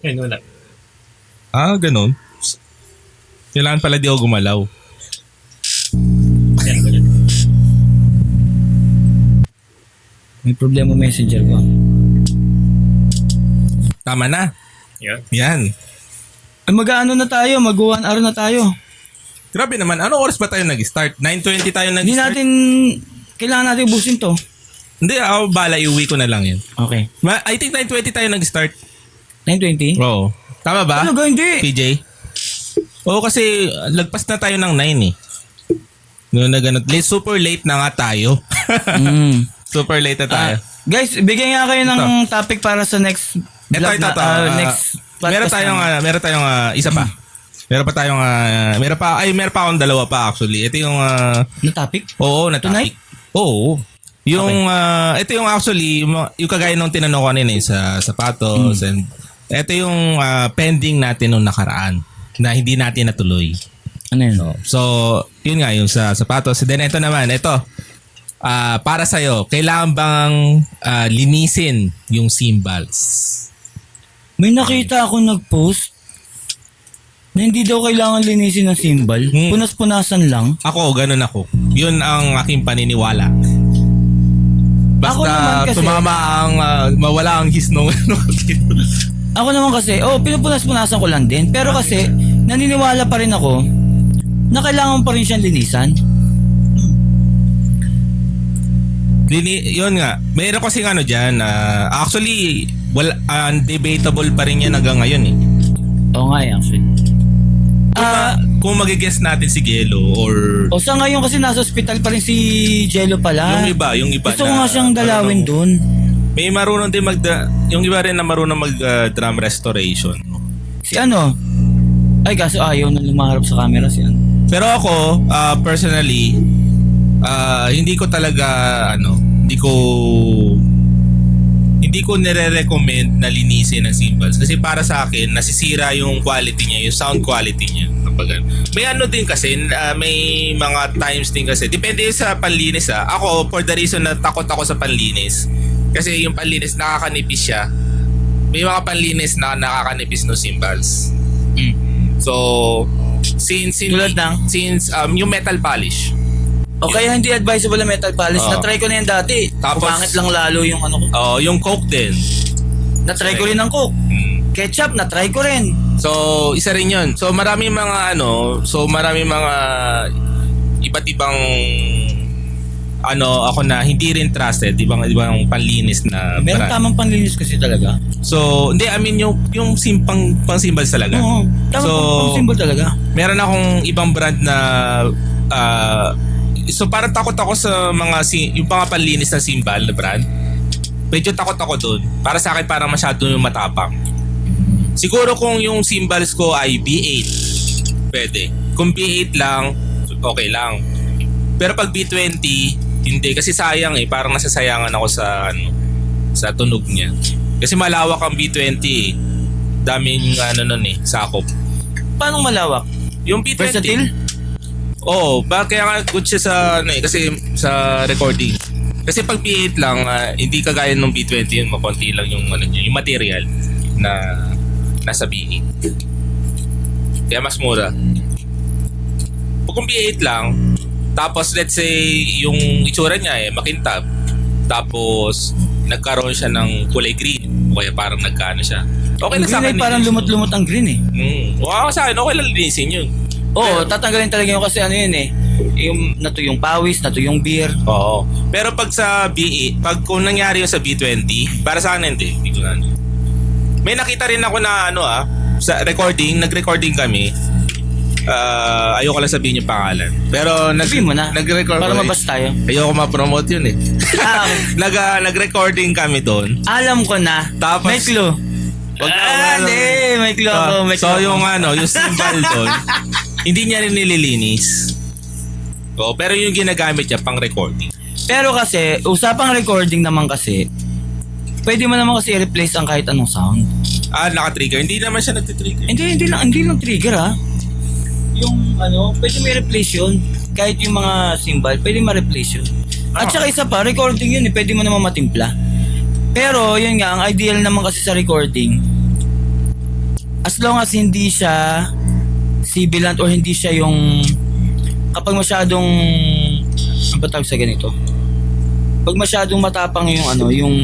Ayun, wala. Ganon. Kailangan pala di ako gumalaw. Ayan, ganyan. May problema messenger ko. Tama na. Yan. Yan. Ay, mag-ano na tayo, mag-1 hour na tayo. Grabe naman. Anong oras ba tayo nag-start? 9:20 tayo nag-start? Hindi natin, kailangan natin ubusin to. Hindi, ako bala. Iuwi ko na lang yan. Okay. I think 9:20 tayo nag-start. 9:20? Oo. Tama ba? Ano ga, hindi. PJ? Oo, kasi lagpas na tayo ng 9 eh. Noon na ganun. Super late na nga tayo. Super late na tayo. Guys, bigyan nga kayo ng topic para sa next vlog Ito. next Meron podcast tayong isa pa. Meron pa akong dalawa pa actually. Ito yung na topic? oo, na Tonight? topic. Oo. Yung ito yung actually yung kagaya nung tinanong ko kanina sa sapatos and ito yung pending natin nung nakaraan na hindi natin natuloy. Ano yun? So, yun nga yung sa sapatos. Then ito naman, para sa'yo, kailangan bang linisin yung cymbals? May nakita ako nag-post na hindi daw kailangan linisin ng symbol. Punas-punasan lang. Ako, ganun ako. Yun ang aking paniniwala. Ako naman Basta kasi- tumama ang mawala ang his nung Ako naman kasi, pinupunas-punasan ko lang din. Pero kasi, naniniwala pa rin ako na kailangan pa rin siyang linisan. Yun nga. Mayroon kasi dyan. Actually, undebatable pa rin yan hanggang ngayon eh. Oo nga actually. Kung mag-guess natin si Gelo or Sa ngayon kasi nasa ospital pa rin si Jello pala. yung iba Gusto ko nga siyang dalawin dun. May marunong din yung iba rin na marunong mag-drum restoration. Si ano? Ay kaso ayaw na lumaharap sa camera si ano. Pero ako, personally, hindi ko talaga, hindi ko nire-recommend na linisin ang cymbals. Kasi para sa akin, nasisira yung quality niya, yung sound quality niya. May din kasi, may mga times din kasi, depende sa panlinis Ako, for the reason na takot ako sa panlinis. Kasi yung panlinis, nakakanipis siya. May mga panlinis na nakakanipis no cymbals. So, since Tulad ng? yung metal polish. O kaya hindi advisable na metal polish. Oo. Na-try ko na yan dati. Tapos- Pumangit lang lalo yung ano ko. Yung Coke din. Na-try ko rin ng Coke. Ketchup, na-try ko rin. So, isa rin yun. So, maraming mga iba't ibang ako na hindi rin trusted, ibang panlinis na Meron brand. tamang panlinis kasi talaga. So, hindi, yung pang cymbals talaga. Oo. Tamang symbol talaga. Meron akong ibang brand na so parang takot ako sa yung mga panlinis na cymbal na brand. Medyo takot ako doon. Para sa akin parang masyado yung matapang. Siguro kung yung cymbals ko ay B8, pwede. Kung B8 lang, okay lang. Pero pag B20, hindi. Kasi sayang parang nasasayangan ako sa tunog niya. Kasi malawak ang B20 eh. Daming sakop. Paano malawak? Yung B20, Versatile? Oo, kaya nga good siya sa kasi sa recording. Kasi pag B8 lang, hindi kagaya ng B20 yun, makonti lang yung yung material na nasa B8. Kaya mas mura. Kung B8 lang, tapos let's say yung itsura niya makintab. Tapos nagkaroon siya ng kulay green o kaya parang nagkaano siya. Okay na sa akin. Parang lumot-lumot ang green eh. Wow, sa akin okay lang linisin yun. Oo, tatanggalin talaga yun kasi yung nato yung pawis, nato yung beer. Oo. Pero pag sa B8, kung nangyari yun sa B20, para sa akin hindi ko na. May nakita rin ako na sa nag-recording kami. Ayoko lang sabihin yung pangalan. Pero Sabihin mo na. nag-record Para mabas tayo. Ayoko ma-promote yun eh. Ah, Nag-recording kami doon. alam ko na. Tapos- May clue. Wag na, Hindi, may clue ako, may So, clue yung ako. yung symbol doon, hindi niya rin nililinis. Pero yung ginagamit niya pang recording. Pero kasi, usapang recording naman kasi, pwede mo naman kasi i-replace ang kahit anong sound. Naka-trigger. Hindi naman siya nagtitrigger. Hindi lang trigger ha. Yung pwede mo i-replace yun. Kahit yung mga cymbal, pwede ma-replace yun. At saka isa pa, recording yun eh, pwede mo naman matimpla. Pero yun nga, ang ideal naman kasi sa recording, as long as hindi siya sibilant or hindi siya yung kapag masyadong ang patawag sa ganito, pag masyadong matapang yung yung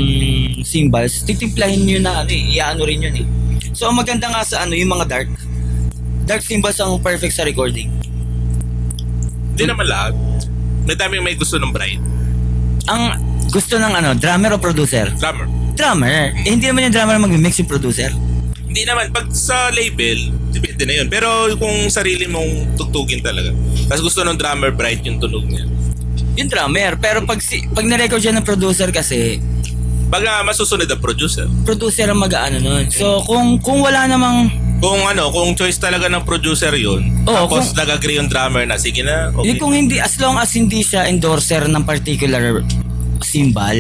cymbals, titimplahin yun na iaano rin yun eh. So ang maganda nga sa yung mga dark cymbals ang perfect sa recording. Hindi naman lahat. May daming may gusto ng bright. Ang gusto ng drummer o producer? Drummer. Drummer. Hindi naman yung drummer mag-mix yung producer. Hindi naman. Pag sa label, depende na yun. Pero kung sarili mong tugtugin talaga. Tapos gusto ng drummer bright yung tunog niya. Yung drummer. Pero pag na-record siya ng producer kasi, Pag masusunod ang producer. producer ang mag-aano nun. So kung wala namang, Kung choice talaga ng producer yun, Oo, tapos nag-agree yung drummer na, sige na, okay. kung hindi, as long as hindi siya endorser ng particular cymbal.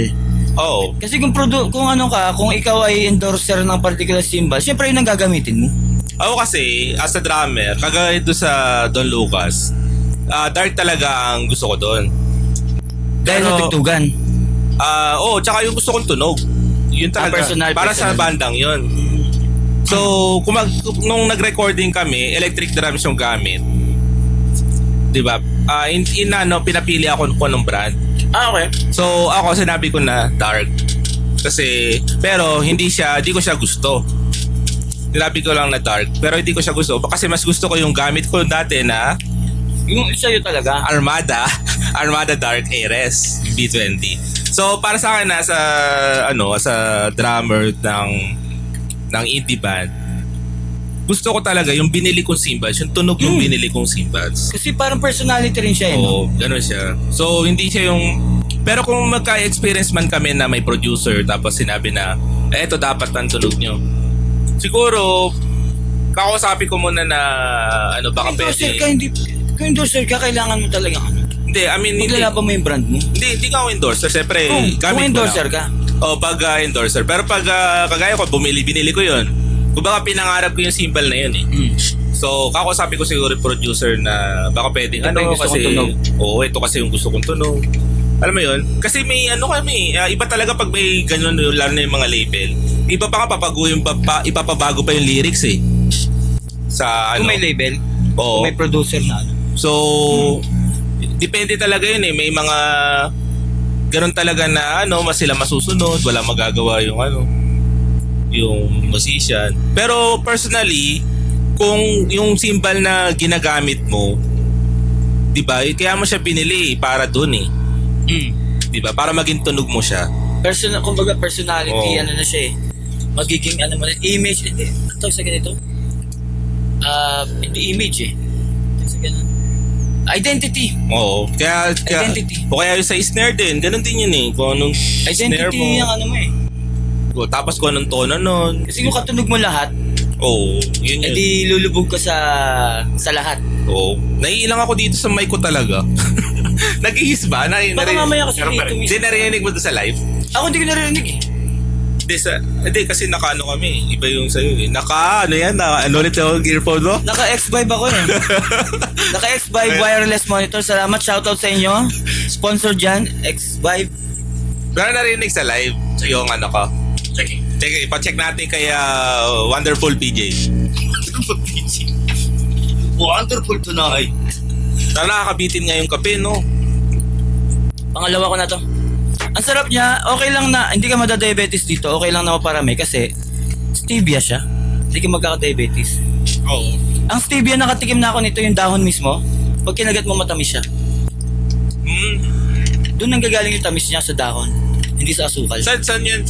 Oo. Kasi kung kung ikaw ay endorser ng particular cymbal, syempre yun ang gagamitin mo. Ako kasi, as a drummer, kagaya doon sa Don Lucas, dark talaga ang gusto ko doon. Dahil Pero- natugtugan. Tsaka yung gusto kong tunog. Yun talaga. Personal, para sa personal. bandang yun. So, nung nag-recording kami, electric drums yung gamit. Diba? Pinapili ako kung anong brand. Okay. So, ako sinabi ko na dark. Pero hindi ko siya gusto. Sinabi ko lang na dark, pero hindi ko siya gusto. Kasi mas gusto ko yung gamit ko dati na Yung sa'yo talaga. Armada Dark Ares B20. So, para sa akin sa drummer ng indie band, gusto ko talaga yung binili kong cymbals, yung tunog yung binili kong cymbals. Kasi parang personality rin siya Oo, ganun siya. So, hindi siya yung... Pero kung magka-experience man kami na may producer tapos sinabi na, eto dapat ang tunog nyo. Siguro, kakausapin ko muna na baka endorser pwede... ka, kung endorser ka, kailangan mo talaga Hindi, I mean, hindi. maglalaban mo yung brand mo. Hindi ka ako endorser. Siyempre, Kung gamit endorser ko lang. ka. Pag endorser. Pero pag kagaya ko, binili ko yun. Kung baka pinangarap ko yung symbol na yun eh. So, kakausapin ko siguro yung producer na baka pwedeng Ito yung gusto kasi... kong tunog. Ito kasi yung gusto kong tunog. Alam mo yun? Kasi may kami, iba talaga pag may ganyan, lalo na yung mga label. Iba pa nga ipapabago pa yung lyrics eh. Sa Kung may label, Oo. kung may producer na So, depende talaga yun eh. May mga ganun talaga na mas sila masusunod, wala magagawa yung musician. Pero personally, kung yung cymbal na ginagamit mo, 'di ba? Kaya mo siya binili para doon eh. 'Di ba? Para maging tunog mo siya. Kumbaga personality, Oo. na siya eh. Magiging image, hindi. Ito sa ganito. Hindi image eh. Ito sa ganun. Identity. Oo. Kaya Identity. O kaya yung sa snare din, ganun din yun eh. Kung anong snare Identity mo. yung mo eh. Tapos kung anong tono nun. Kasi kung katunog mo lahat, Oo, yun yun. edi lulubog ka sa lahat. Oo. Naiilang ako dito sa mic ko talaga. Nag-ihis ba? Baka mamaya kasi dito Hindi narinig mo doon sa live? Ako hindi ko narinig eh. Hindi kasi naka kami. Iba yung sa'yo eh. Ulit yung earphone mo? Naka X-Vibe ako eh. Naka X-Vibe wireless monitor. Salamat, shoutout sa inyo. Sponsor dyan, X-Vibe. Pero narinig sa live yung ko. Check, ipacheck natin kay Wonderful PJ. Wonderful PJ. Wonderful tonight. Nakakabitin nga yung kape, no? Pangalawa ko na to. Ang sarap niya, okay lang na, hindi ka madadiabetes dito, okay lang na maparami kasi stevia siya. Hindi ka magkaka-diabetes. Oo. Ang stevia, nakatikim na ako nito yung dahon mismo. Pag kinagat mo, matamis siya. Doon nanggagaling yung tamis niya sa dahon, hindi sa asukal. Saan yan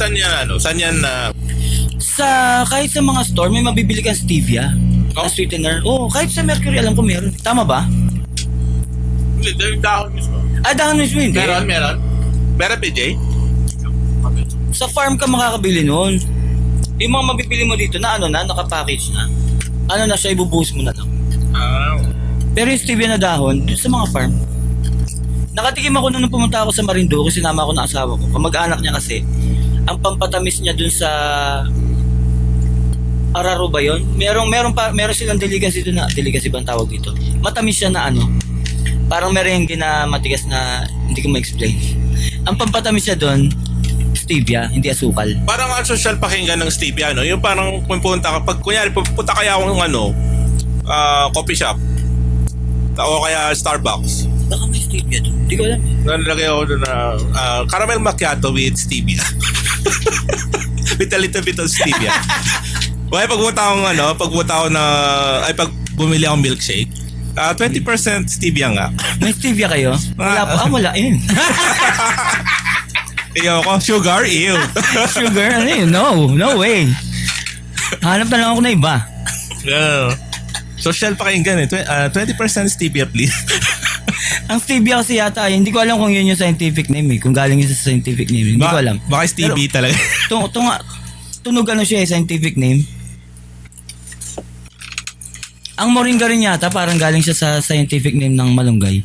Kahit sa mga store, may mabibili kang stevia. Oh? Na sweetener. Kahit sa Mercury, alam ko meron. Tama ba? Hindi, yung dahon mismo. Dahon mismo hindi. Meron, PJ? Sa farm ka makakabili nun. Yung mga mabibili mo dito na nakapackage na. Ano na siya, ibubuhos mo na lang. Pero yung stevia na dahon, dun sa mga farm. Nakatikim ako nung pumunta ako sa Marinduque, sinama ako ng asawa ko. Kamag-anak niya kasi, ang pampatamis niya dun sa Araro ba yun? Meron silang delicacy dun na, delicacy ba ang tawag dito? Matamis siya na parang merengue na matigas na hindi ko ma-explain. Ang pampatamis siya dun, stevia, hindi asukal. Parang ang social pakinggan ng stevia, no? Yung parang pupunta ka, pag kunyari, pupunta kaya akong coffee shop. O kaya Starbucks. Baka may stevia dun, hindi ko alam. Nalagay ako doon na caramel macchiato with stevia. With a little bit of stevia. Okay, pag bumili akong milkshake, 20% stevia nga. May stevia kayo? Wala po. Wala yun. Iyo ko, sugar, ew. Sugar, ano yun? No way. Hanap na lang ako na iba. Social pakinggan 20% stevia please. Ang stevia kasi yata, hindi ko alam kung yun yung scientific name Kung galing yun sa scientific name, hindi ko alam. Baka stevia talaga. Tunog siya scientific name. Ang moringa rin yata, parang galing siya sa scientific name ng malunggay.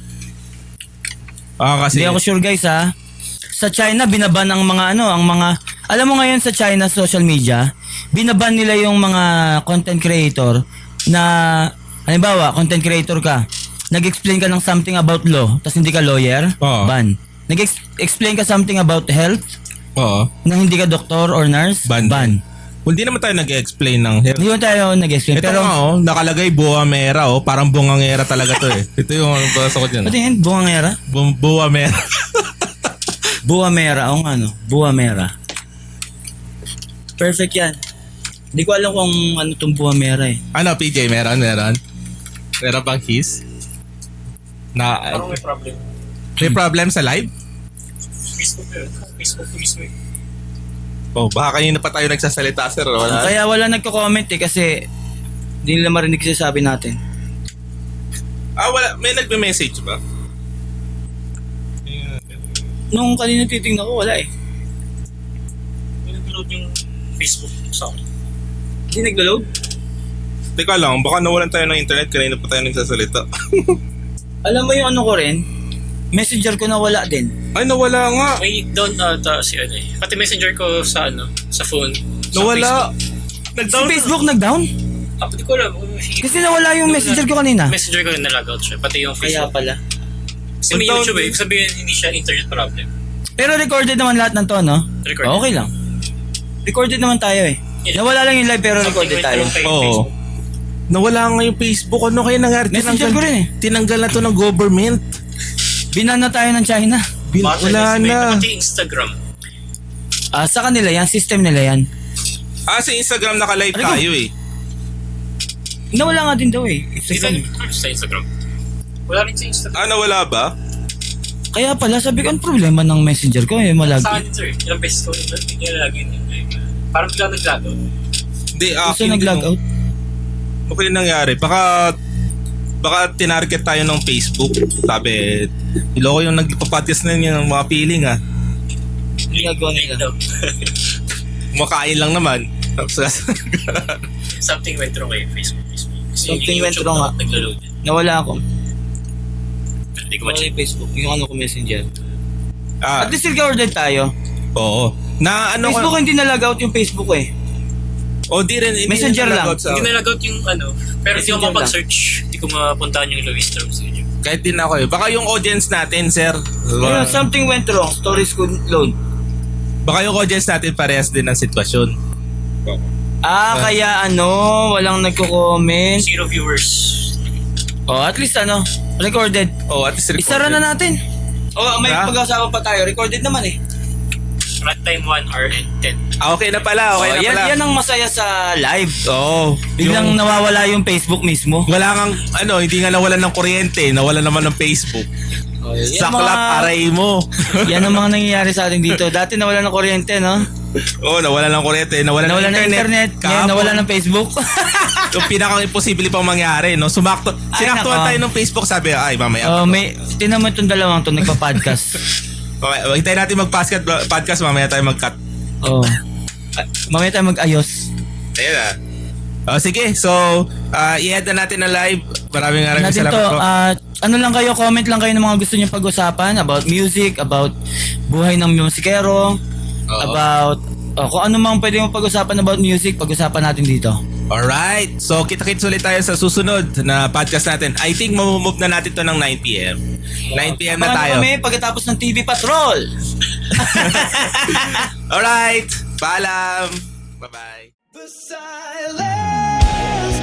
Kasi Hindi ako sure guys ha. Sa China, binaban ang mga alam mo ngayon sa China social media, binaban nila yung mga content creator na, halimbawa, content creator ka, nag-explain ka ng something about law, tapos hindi ka lawyer, Oo. ban. Nag-explain ka something about health, oo. na hindi ka doktor or nurse, Ban. Hindi naman tayo nag-explain ng hair. Hindi mo tayo nag-explain. Ito Pero, nga nakalagay buwamera parang bungangera talaga to Ito yung basa ko dyan. pati yun, buwangera? Buwamera. Buwamera, buwamera. Perfect yan. Hindi ko alam kung ano itong buwamera Ano, PJ, meron? Meron bang his? Parang may problem. May problem sa live? Facebook mismo eh. Baka kanina pa tayo nagsasalita, sir. Wala. Kaya wala nagko-comment kasi hindi nila marinig sabi natin. Wala. May nagme-message ba? Nung kanina titingnan ko, wala May nag-load yung Facebook sa akin. Hindi naglo-load? Teka lang, baka nawalan tayo ng internet kanina pa tayo nagsasalita. Alam mo yung ko rin? Messenger ko na wala din. Ay, nawala nga. May down ata si Pati messenger ko sa sa phone. Sa Nawala. Si Nag-down. Facebook nag-down? Hindi ko alam. Kasi nawala yung messenger ko kanina. Messenger ko rin na-logout siya. Pati yung Kaya Facebook. pala. Kasi may Nag-down YouTube din. Sabihin hindi siya internet problem. Pero recorded naman lahat ng to, no? Recorded. Okay lang. Recorded naman tayo Nawala lang yung live pero recorded tayo. Oo. Nawala nga yung Facebook. Ano kaya nangyari? Messenger ko rin Tinanggal na to ng government. Binan na tayo ng China. Wala na. Pati Instagram. Sa kanila yan, system nila yan. Sa Instagram naka-live Ano ko? tayo Nawala nga din daw Hindi System. sa Instagram. Wala rin sa Instagram. Nawala ba? Kaya pala, sabi ko, ang problema ng messenger ko malagi. Sa akin sir, ilang beses ko nilalagay yun. Parang bigla naglago. Hindi, Gusto nag-log out. Ano kaya nangyari? Baka tinarget tayo ng Facebook. Sabi, iloko yung nagpa-podcast na yun ng mga feeling Ginagawa nila. Kumakain lang naman. Something went wrong kay Facebook mismo. Kasi Something yung went YouTube wrong, naglo-load. Nawala ako. Hindi ko Wala ma-check. yung Facebook. Yung ko messenger. Ah, At least nag-order tayo. oo. Na ano Facebook hindi na-log out yung Facebook O di rin. Hindi Messenger na lang. nalagot sa- Hindi na-logout yung pero hindi ko Messenger mapag-search. Hindi ko mapuntahan yung Luis Terms sa YouTube. Kahit din ako Baka yung audience natin, sir. Ayun, something went wrong. Stories could load. Baka yung audience natin parehas din ng sitwasyon. Kaya walang nagko-comment. 0 viewers. At least recorded. At least recorded. Isara na natin. May Ha? pag-usapan pa tayo. Recorded naman Runtime 1 hour and 10. Okay na pala, okay na pala. Yan ang masaya sa live. Oo. Biglang nawawala yung Facebook mismo. Wala kang, hindi nga nawalan ng kuryente, nawalan naman ng Facebook. Saklap, aray mo. Yan ang mga nangyayari sa atin dito. Dati nawala ng kuryente, no? Nawalan ng kuryente, nawalan Nawala ng ng internet. Ngayon, Kahapon, nawala ng Facebook. yung pinaka-imposible pang mangyari, no? Sinaktuan nako. tayo ng Facebook, sabi, mamaya. Tinan mo itong dalawang to, nagpa-podcast. Hintayin natin mag-podcast mamaya tayo mag-cut. Oh. mamaya tayo mag-ayos. Ayun na. Sige, so i-add na natin na live. Maraming Natin salamat to, po. ano lang kayo, comment lang kayo ng mga gusto niyo pag-usapan about music, about buhay ng musikero, about kung ano mang pwede mo pag-usapan about music, pag-usapan natin dito. Alright, so kita-kits ulit tayo sa susunod na podcast natin. I think mamumove na natin to ng 9 p.m. 9 p.m. na Abangan tayo. kami pagkatapos ng TV Patrol. Alright, paalam. Bye-bye. The silence